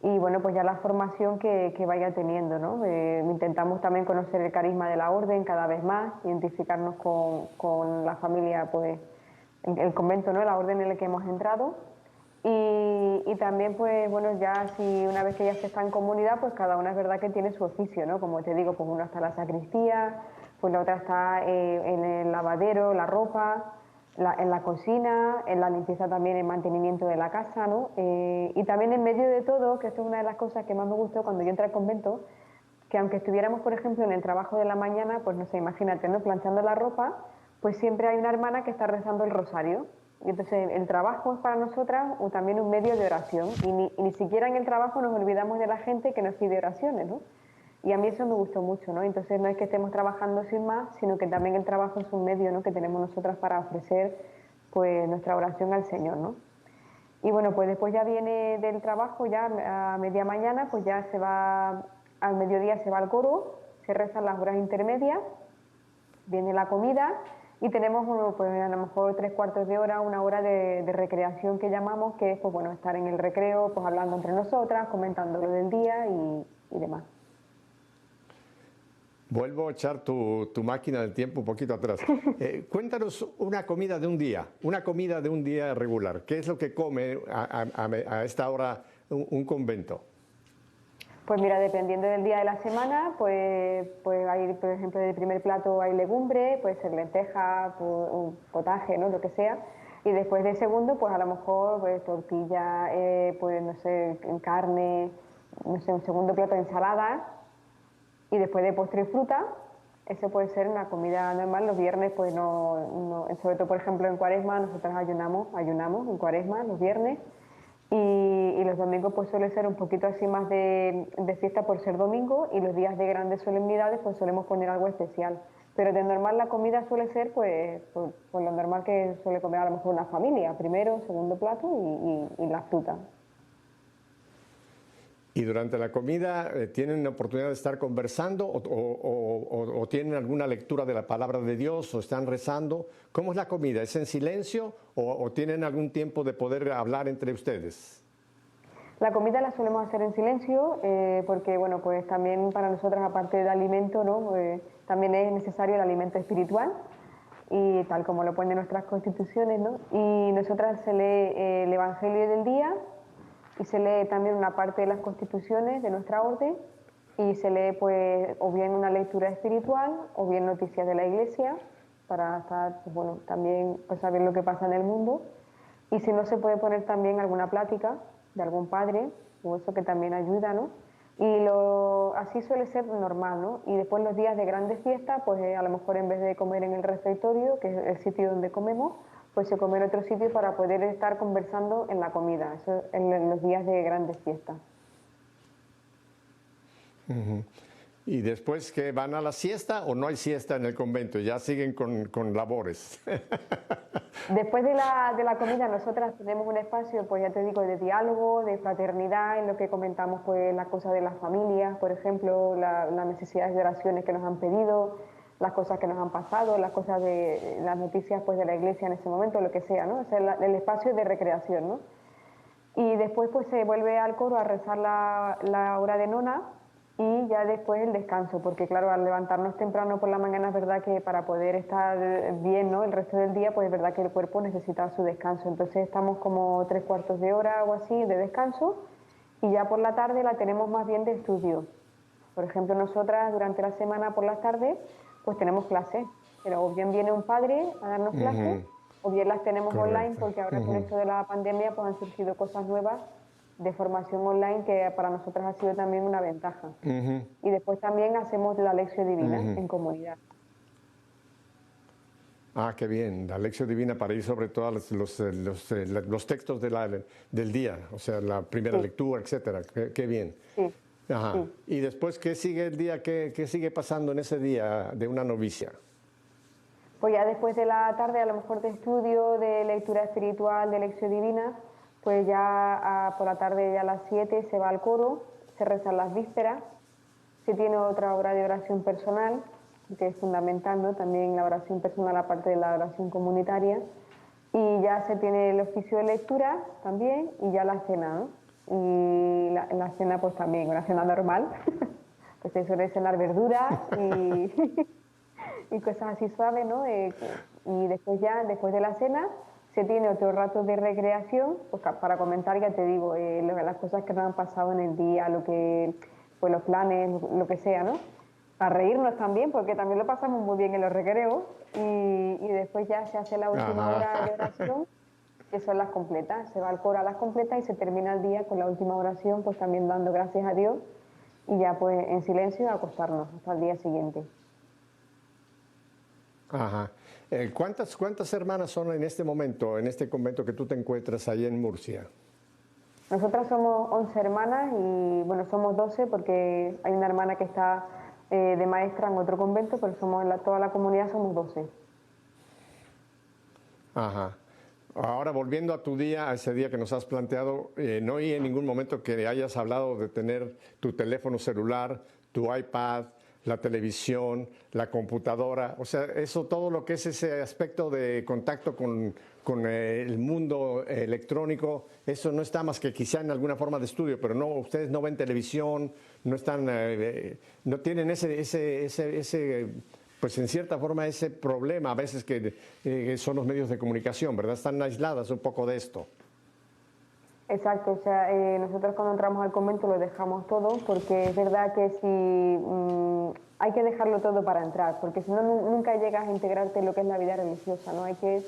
y bueno, pues ya la formación que vaya teniendo, ¿no? Intentamos también conocer el carisma de la orden cada vez más, identificarnos con la familia, pues el convento, ¿no? La orden en la que hemos entrado y también, pues bueno, ya si una vez que ya se está en comunidad, pues cada una es verdad que tiene su oficio, ¿no? Como te digo, pues una está en la sacristía, pues la otra está en el lavadero, la ropa, en la cocina, en la limpieza también, el mantenimiento de la casa, ¿no? Y también en medio de todo, que esto es una de las cosas que más me gustó cuando yo entré al convento, que aunque estuviéramos, por ejemplo, en el trabajo de la mañana, pues no sé, imagínate, ¿no? Planchando la ropa, pues siempre hay una hermana que está rezando el rosario. Y entonces el trabajo es para nosotras o también un medio de oración. Y ni siquiera en el trabajo nos olvidamos de la gente que nos pide oraciones, ¿no? Y a mí eso me gustó mucho, ¿no? Entonces no es que estemos trabajando sin más, sino que también el trabajo es un medio, ¿no? Que tenemos nosotras para ofrecer, pues, nuestra oración al Señor, ¿no? Y bueno, pues después ya viene del trabajo, ya a media mañana, pues ya se va, al mediodía se va al coro, se rezan las horas intermedias, viene la comida y tenemos pues a lo mejor 3/4 de hora, una hora de recreación que llamamos, que es pues bueno, estar en el recreo, pues hablando entre nosotras, comentando lo del día y demás. Vuelvo a echar tu máquina del tiempo un poquito atrás. Cuéntanos una comida de un día regular. ¿Qué es lo que come a esta hora un convento? Pues mira, dependiendo del día de la semana, pues hay, por ejemplo, del primer plato hay legumbre, puede ser lenteja, un potaje, ¿no? Lo que sea. Y después del segundo, pues a lo mejor pues, tortilla, pues no sé, carne, no sé, un segundo plato de ensalada. Y después de postre y fruta, eso puede ser una comida normal. Los viernes, pues sobre todo, por ejemplo, en Cuaresma, nosotros ayunamos en Cuaresma los viernes. Y los domingos pues suele ser un poquito así más de fiesta por ser domingo, y los días de grandes solemnidades pues solemos poner algo especial. Pero de normal la comida suele ser pues lo normal que suele comer a lo mejor una familia, primero, segundo plato y la fruta. ¿Y durante la comida tienen la oportunidad de estar conversando o tienen alguna lectura de la palabra de Dios o están rezando? ¿Cómo es la comida? ¿Es en silencio o tienen algún tiempo de poder hablar entre ustedes? La comida la solemos hacer en silencio porque, bueno, pues también para nosotras, aparte del alimento, ¿no? También es necesario el alimento espiritual, y tal como lo ponen nuestras constituciones, ¿no? Y nosotras se lee el Evangelio del día, y se lee también una parte de las constituciones de nuestra orden, y se lee pues o bien una lectura espiritual o bien noticias de la Iglesia para estar, pues, bueno, también pues, saber lo que pasa en el mundo. Y si no, se puede poner también alguna plática de algún padre, o eso que también ayuda, ¿no? Y así suele ser normal, ¿no? Y después los días de grandes fiestas, pues a lo mejor en vez de comer en el refectorio, que es el sitio donde comemos, pues se come en otro sitio para poder estar conversando en la comida, eso en los días de grandes fiestas. Uh-huh. ¿Y después que van a la siesta o no hay siesta en el convento? Ya siguen con labores. Después de la comida, nosotras tenemos un espacio, pues ya te digo, de diálogo, de fraternidad, en lo que comentamos pues las cosas de las familias, por ejemplo, las necesidades de oraciones que nos han pedido, las cosas que nos han pasado, las cosas de las noticias pues de la iglesia en ese momento, lo que sea, ¿no? O sea, el espacio de recreación, ¿no? Y después pues se vuelve al coro a rezar la hora de nona, y ya después el descanso, porque claro, al levantarnos temprano por la mañana es verdad que para poder estar bien, ¿no? El resto del día, pues es verdad que el cuerpo necesita su descanso. Entonces estamos como 3/4 de hora o así de descanso, y ya por la tarde la tenemos más bien de estudio. Por ejemplo, nosotras durante la semana por las tardes pues tenemos clases, pero o bien viene un padre a darnos clases, o bien las tenemos online, porque ahora con esto de la pandemia pues han surgido cosas nuevas de formación online que para nosotras ha sido también una ventaja. Y después también hacemos la Lección Divina en comunidad. Ah, qué bien, la Lección Divina para ir sobre todos los textos del día, o sea, la primera lectura, etcétera. Qué bien. Sí. Ajá. Sí. Y después, ¿qué sigue el día? ¿Qué sigue pasando en ese día de una novicia? Pues ya después de la tarde, a lo mejor de estudio, de lectura espiritual, de Lección Divina, pues ya por la tarde, ya a las 7, se va al coro, se rezan las vísperas, se tiene otra hora de oración personal, que es fundamental, ¿no? También la oración personal aparte de la oración comunitaria, y ya se tiene el oficio de lectura también, y ya la cena, ¿no? Y la cena pues también, una cena normal, pues se suele cenar verduras y cosas así suaves, ¿no? Y después ya, después de la cena, se tiene otro rato de recreación, pues para comentar, ya te digo, las cosas que nos han pasado en el día, pues los planes, lo que sea, ¿no? Para reírnos también, porque también lo pasamos muy bien en los recreos, y después ya se hace la última hora de oración, que son las completas. Se va al coro a las completas y se termina el día con la última oración, pues también dando gracias a Dios, y ya pues en silencio a acostarnos hasta el día siguiente. Ajá. ¿Cuántas hermanas son en este momento, en este convento que tú te encuentras ahí en Murcia? Nosotras somos 11 hermanas y, bueno, somos 12 porque hay una hermana que está de maestra en otro convento, pero toda la comunidad somos 12. Ajá. Ahora, volviendo a tu día, a ese día que nos has planteado, no oí en ningún momento que hayas hablado de tener tu teléfono celular, tu iPad, la televisión, la computadora, o sea, eso, todo lo que es ese aspecto de contacto con el mundo electrónico, eso no está más que quizá en alguna forma de estudio, pero no, ustedes no ven televisión, no están, no tienen ese, pues en cierta forma ese problema a veces que son los medios de comunicación, ¿verdad? Están aisladas un poco de esto. Exacto, o sea, nosotros cuando entramos al convento lo dejamos todo porque es verdad que si hay que dejarlo todo para entrar, porque si no nunca llegas a integrarte en lo que es la vida religiosa, ¿no? Hay que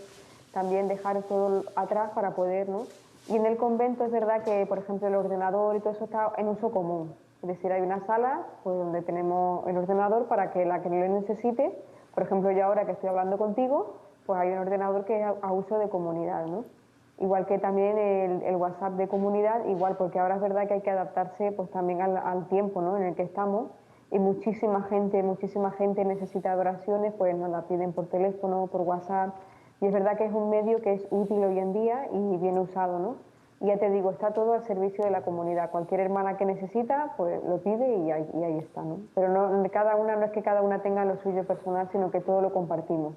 también dejar todo atrás para poder, ¿no? Y en el convento es verdad que, por ejemplo, el ordenador y todo eso está en uso común, es decir, hay una sala pues, donde tenemos el ordenador para que la que lo necesite, por ejemplo, yo ahora que estoy hablando contigo, pues hay un ordenador que es a uso de comunidad, ¿no? Igual que también el WhatsApp de comunidad, igual, porque ahora es verdad que hay que adaptarse pues también al tiempo, ¿no? En el que estamos, y muchísima gente necesita oraciones, pues nos la piden por teléfono, por WhatsApp, y es verdad que es un medio que es útil hoy en día y bien usado, ¿no? Y ya te digo, está todo al servicio de la comunidad. Cualquier hermana que necesita, pues lo pide y ahí está, ¿no? Pero no es que cada una tenga lo suyo personal, sino que todo lo compartimos.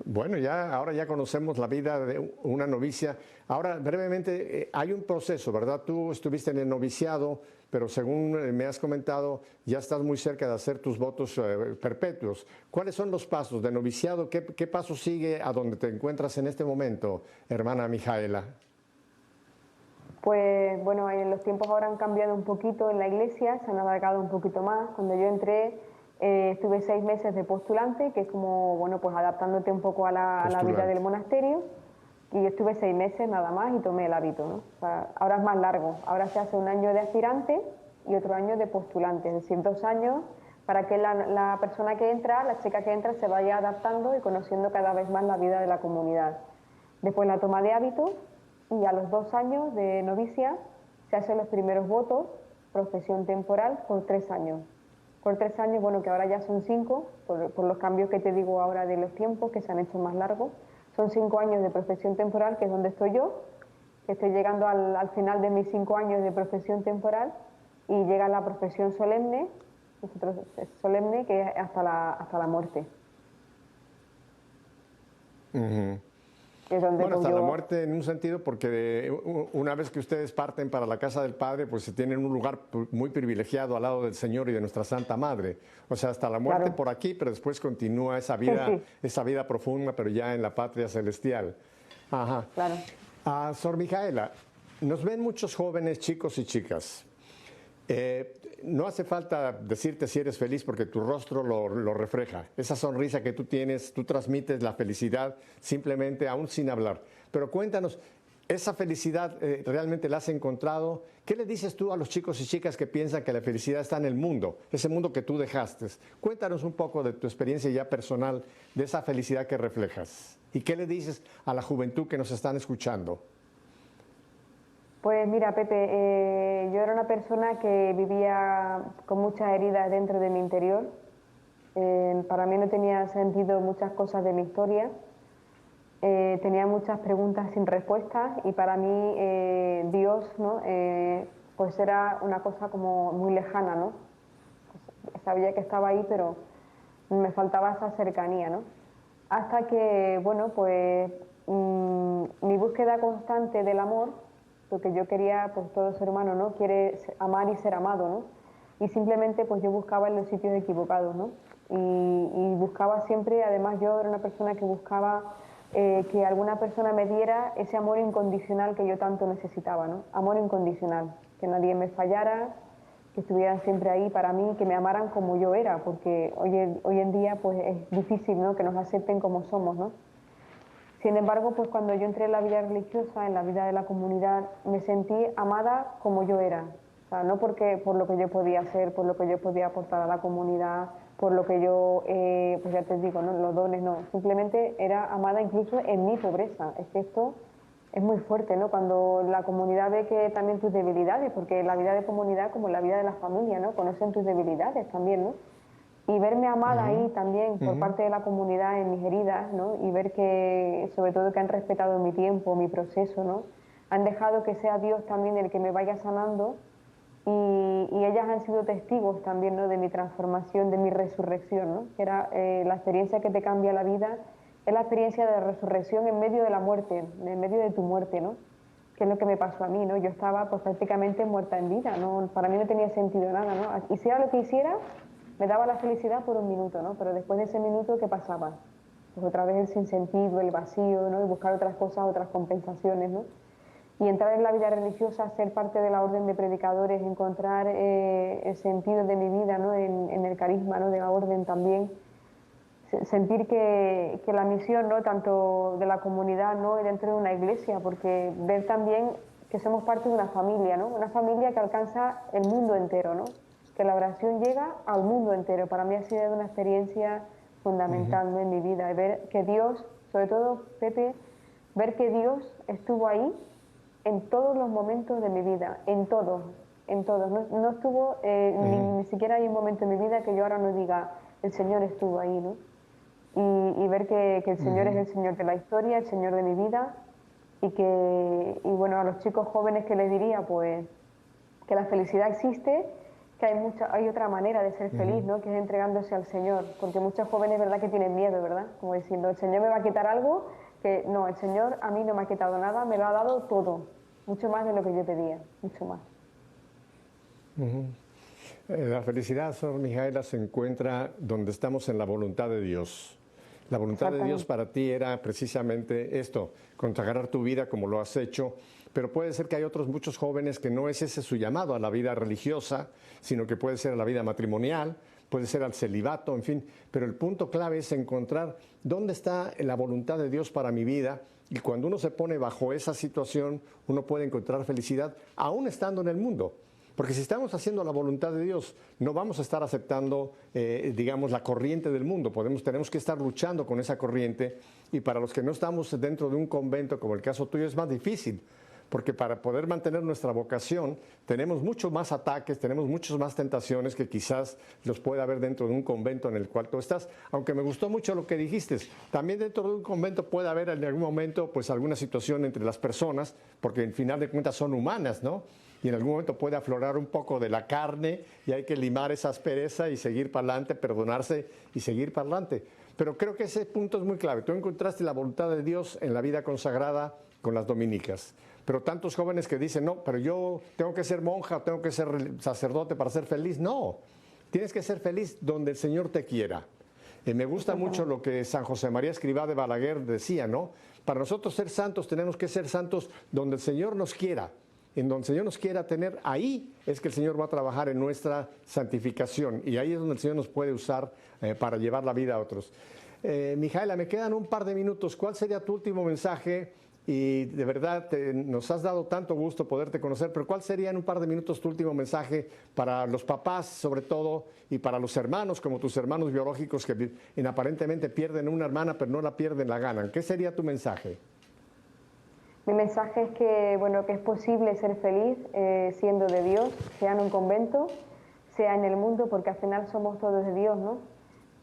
Bueno, ahora ya conocemos la vida de una novicia. Ahora, brevemente, hay un proceso, ¿verdad? Tú estuviste en el noviciado, pero según me has comentado, ya estás muy cerca de hacer tus votos perpetuos. ¿Cuáles son los pasos de noviciado? ¿Qué paso sigue a donde te encuentras en este momento, hermana Mijaela? Pues bueno, los tiempos ahora han cambiado un poquito en la iglesia, se han alargado un poquito más. Cuando yo entré, estuve 6 meses de postulante, que es como, bueno, pues adaptándote un poco a la vida del monasterio. Y yo estuve 6 meses nada más y tomé el hábito, ¿no? O sea, ahora es más largo, ahora se hace 1 año de aspirante y otro año de postulante, es decir, 2 años para que la persona que entra, la chica que entra, se vaya adaptando y conociendo cada vez más la vida de la comunidad. Después la toma de hábito y a los 2 años de novicia se hacen los primeros votos, profesión temporal, por 3 años. Por 3 años, bueno, que ahora ya son 5, por los cambios que te digo ahora de los tiempos, que se han hecho más largos. Son 5 años de profesión temporal, que es donde estoy yo, que estoy llegando al final de mis 5 años de profesión temporal, y llega la profesión solemne, nosotros es solemne, que es hasta la muerte. Es donde bueno, hasta la muerte en un sentido, porque una vez que ustedes parten para la casa del Padre, pues se tienen un lugar muy privilegiado al lado del Señor y de nuestra Santa Madre. O sea, hasta la muerte por aquí, pero después continúa esa vida profunda, pero ya en la patria celestial. Ajá. Claro. Sor Mijaela, nos ven muchos jóvenes, chicos y chicas. No hace falta decirte si eres feliz porque tu rostro lo refleja. Esa sonrisa que tú tienes, tú transmites la felicidad simplemente aún sin hablar. Pero cuéntanos, ¿esa felicidad realmente la has encontrado? ¿Qué le dices tú a los chicos y chicas que piensan que la felicidad está en el mundo, ese mundo que tú dejaste? Cuéntanos un poco de tu experiencia ya personal, de esa felicidad que reflejas. ¿Y qué le dices a la juventud que nos están escuchando? Pues mira, Pepe, yo era una persona que vivía con muchas heridas dentro de mi interior. Para mí no tenía sentido muchas cosas de mi historia. Tenía muchas preguntas sin respuestas y para mí Dios, ¿no? Pues era una cosa como muy lejana, ¿no? Pues sabía que estaba ahí, pero me faltaba esa cercanía, ¿no? Hasta que, bueno, pues mi búsqueda constante del amor, porque yo quería, pues todo ser humano, ¿no? Quiere amar y ser amado, ¿no? Y simplemente pues yo buscaba en los sitios equivocados, ¿no? Y buscaba siempre, además yo era una persona que buscaba que alguna persona me diera ese amor incondicional que yo tanto necesitaba, ¿no? Amor incondicional, que nadie me fallara, que estuvieran siempre ahí para mí, que me amaran como yo era, porque hoy en día pues es difícil, ¿no? Que nos acepten como somos, ¿no? Sin embargo, pues cuando yo entré en la vida religiosa, en la vida de la comunidad, me sentí amada como yo era. O sea, no por lo que yo podía hacer, por lo que yo podía aportar a la comunidad, por lo que yo, pues ya te digo, ¿no? Los dones, no. Simplemente era amada incluso en mi pobreza. Es que esto es muy fuerte, ¿no? Cuando la comunidad ve que también tus debilidades, porque la vida de comunidad, como la vida de la familia, ¿no? Conocen tus debilidades también, ¿no? Y verme amada ahí también por parte de la comunidad en mis heridas, ¿no? Y ver que, sobre todo, que han respetado mi tiempo, mi proceso, ¿no? Han dejado que sea Dios también el que me vaya sanando y ellas han sido testigos también, ¿no?, de mi transformación, de mi resurrección, ¿no? Era la experiencia que te cambia la vida, es la experiencia de la resurrección en medio de la muerte, en medio de tu muerte, ¿no? Que es lo que me pasó a mí, ¿no? Yo estaba pues prácticamente muerta en vida, ¿no? Para mí no tenía sentido nada, ¿no? Hiciera lo que hiciera, me daba la felicidad por un minuto, ¿no? Pero después de ese minuto, ¿qué pasaba? Pues otra vez el sinsentido, el vacío, ¿no? Y buscar otras cosas, otras compensaciones, ¿no? Y entrar en la vida religiosa, ser parte de la orden de predicadores, encontrar el sentido de mi vida, ¿no?, en el carisma, ¿no?, de la orden también. Sentir que la misión, ¿no?, tanto de la comunidad, ¿no?, y dentro de una iglesia, porque ver también que somos parte de una familia, ¿no?, una familia que alcanza el mundo entero, ¿no?, que la oración llega al mundo entero. Para mí ha sido una experiencia fundamental, ¿no?, en mi vida, y ver que Dios, sobre todo, Pepe, ver que Dios estuvo ahí en todos los momentos de mi vida, en todos, en todos. No estuvo ni siquiera hay un momento en mi vida que yo ahora no diga, el Señor estuvo ahí, ¿no? Y ver que el Señor es el Señor de la historia, el Señor de mi vida, y bueno, a los chicos jóvenes que les diría, pues, que la felicidad existe, que hay otra manera de ser feliz, ¿no?, que es entregándose al Señor, porque muchos jóvenes, ¿verdad?, que tienen miedo, ¿verdad?, como diciendo, el Señor me va a quitar algo, que no, el Señor a mí no me ha quitado nada, me lo ha dado todo, mucho más de lo que yo pedía, mucho más. La felicidad, Sor Mijaela, se encuentra donde estamos en la voluntad de Dios. La voluntad de Dios para ti era precisamente esto, consagrar tu vida como lo has hecho, pero puede ser que hay otros muchos jóvenes que no es ese su llamado a la vida religiosa, sino que puede ser a la vida matrimonial, puede ser al celibato, en fin, pero el punto clave es encontrar dónde está la voluntad de Dios para mi vida, y cuando uno se pone bajo esa situación, uno puede encontrar felicidad aún estando en el mundo. Porque si estamos haciendo la voluntad de Dios, no vamos a estar aceptando, digamos, la corriente del mundo. Tenemos que estar luchando con esa corriente, y para los que no estamos dentro de un convento, como el caso tuyo, es más difícil. Porque para poder mantener nuestra vocación tenemos muchos más ataques, tenemos muchas más tentaciones que quizás los pueda haber dentro de un convento en el cual tú estás. Aunque me gustó mucho lo que dijiste, también dentro de un convento puede haber en algún momento pues alguna situación entre las personas, porque al final de cuentas son humanas, ¿no? Y en algún momento puede aflorar un poco de la carne y hay que limar esa aspereza y seguir para adelante, perdonarse y seguir para adelante. Pero creo que ese punto es muy clave. Tú encontraste la voluntad de Dios en la vida consagrada con las dominicas. Pero tantos jóvenes que dicen, no, pero yo tengo que ser monja, tengo que ser sacerdote para ser feliz. No, tienes que ser feliz donde el Señor te quiera. Me gusta mucho lo que San José María Escrivá de Balaguer decía, ¿no? Para nosotros ser santos tenemos que ser santos donde el Señor nos quiera. En donde el Señor nos quiera tener, ahí es que el Señor va a trabajar en nuestra santificación, y ahí es donde el Señor nos puede usar para llevar la vida a otros. Mijaela, me quedan un par de minutos. ¿Cuál sería tu último mensaje? Y de verdad nos has dado tanto gusto poderte conocer, pero ¿cuál sería en un par de minutos tu último mensaje para los papás, sobre todo, y para los hermanos, como tus hermanos biológicos que aparentemente pierden una hermana, pero no la pierden, la ganan? ¿Qué sería tu mensaje? Mi mensaje es que, bueno, que es posible ser feliz siendo de Dios, sea en un convento, sea en el mundo, porque al final somos todos de Dios, ¿no?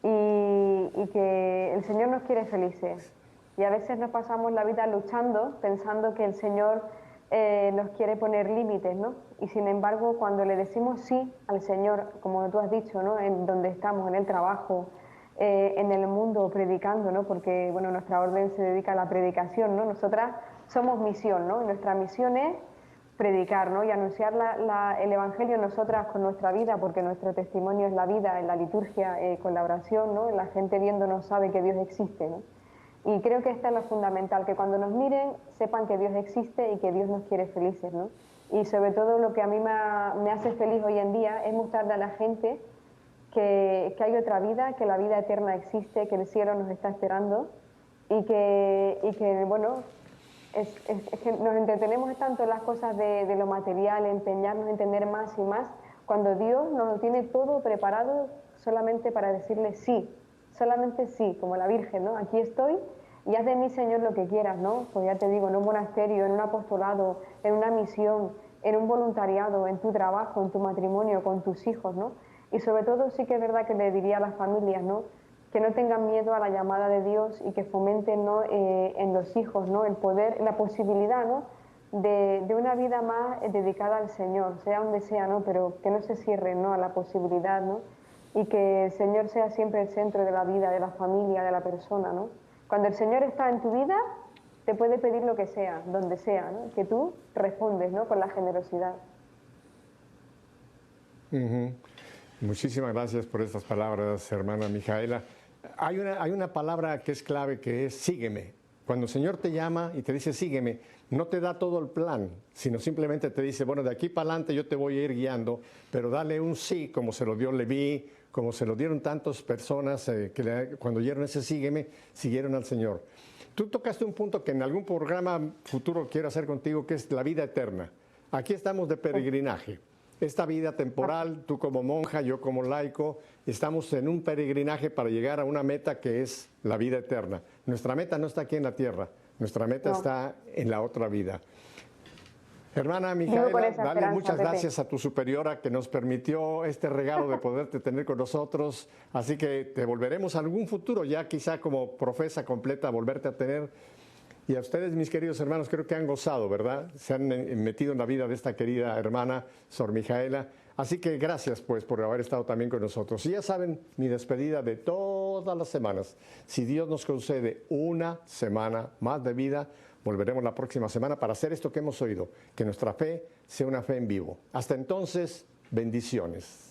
Y que el Señor nos quiere felices. Y a veces nos pasamos la vida luchando, pensando que el Señor nos quiere poner límites, ¿no? Y sin embargo, cuando le decimos sí al Señor, como tú has dicho, ¿no?, en donde estamos, en el trabajo, en el mundo, predicando, ¿no?, porque, bueno, nuestra orden se dedica a la predicación, ¿no? Nosotras somos misión, ¿no? Y nuestra misión es predicar, ¿no?, y anunciar el Evangelio nosotras con nuestra vida, porque nuestro testimonio es la vida, en la liturgia, con la oración, ¿no? La gente viéndonos sabe que Dios existe, ¿no? Y creo que esta es lo fundamental, que cuando nos miren sepan que Dios existe y que Dios nos quiere felices, ¿no? Y sobre todo lo que a mí me hace feliz hoy en día es mostrarle a la gente que hay otra vida, que la vida eterna existe, que el cielo nos está esperando, y que bueno, es que nos entretenemos tanto en las cosas de lo material, empeñarnos en tener más y más, cuando Dios nos lo tiene todo preparado solamente para decirle sí, solamente sí, como la Virgen, ¿no? Aquí estoy y haz de mí, Señor, lo que quieras, ¿no? Pues ya te digo, en un monasterio, en un apostolado, en una misión, en un voluntariado, en tu trabajo, en tu matrimonio, con tus hijos, ¿no? Y sobre todo sí que es verdad que le diría a las familias, ¿no?, que no tengan miedo a la llamada de Dios y que fomenten, ¿no?, en los hijos, ¿no?, el poder, la posibilidad, ¿no?, de una vida más dedicada al Señor, sea donde sea, ¿no? Pero que no se cierre, ¿no?, a la posibilidad, ¿no? Y que el Señor sea siempre el centro de la vida, de la familia, de la persona, ¿no? Cuando el Señor está en tu vida, te puede pedir lo que sea, donde sea, ¿no? Que tú respondes, ¿no?, con la generosidad. Muchísimas gracias por estas palabras, hermana Mijaela. Hay una palabra que es clave, que es sígueme. Cuando el Señor te llama y te dice sígueme, no te da todo el plan, sino simplemente te dice, bueno, de aquí para adelante yo te voy a ir guiando, pero dale un sí, como se lo dio Leví, como se lo dieron tantas personas que cuando oyeron ese sígueme, siguieron al Señor. Tú tocaste un punto que en algún programa futuro quiero hacer contigo, que es la vida eterna. Aquí estamos de peregrinaje. Esta vida temporal, tú como monja, yo como laico, estamos en un peregrinaje para llegar a una meta que es la vida eterna. Nuestra meta no está aquí en la tierra, nuestra meta está en la otra vida. Hermana Mijaela, dale muchas gracias a tu superiora que nos permitió este regalo de poderte tener con nosotros. Así que te volveremos a algún futuro, ya quizá como profesa completa, volverte a tener. Y a ustedes, mis queridos hermanos, creo que han gozado, ¿verdad? Se han metido en la vida de esta querida hermana, Sor Mijaela. Así que gracias, pues, por haber estado también con nosotros. Y ya saben, mi despedida de todas las semanas. Si Dios nos concede una semana más de vida, volveremos la próxima semana para hacer esto que hemos oído, que nuestra fe sea una fe en vivo. Hasta entonces, bendiciones.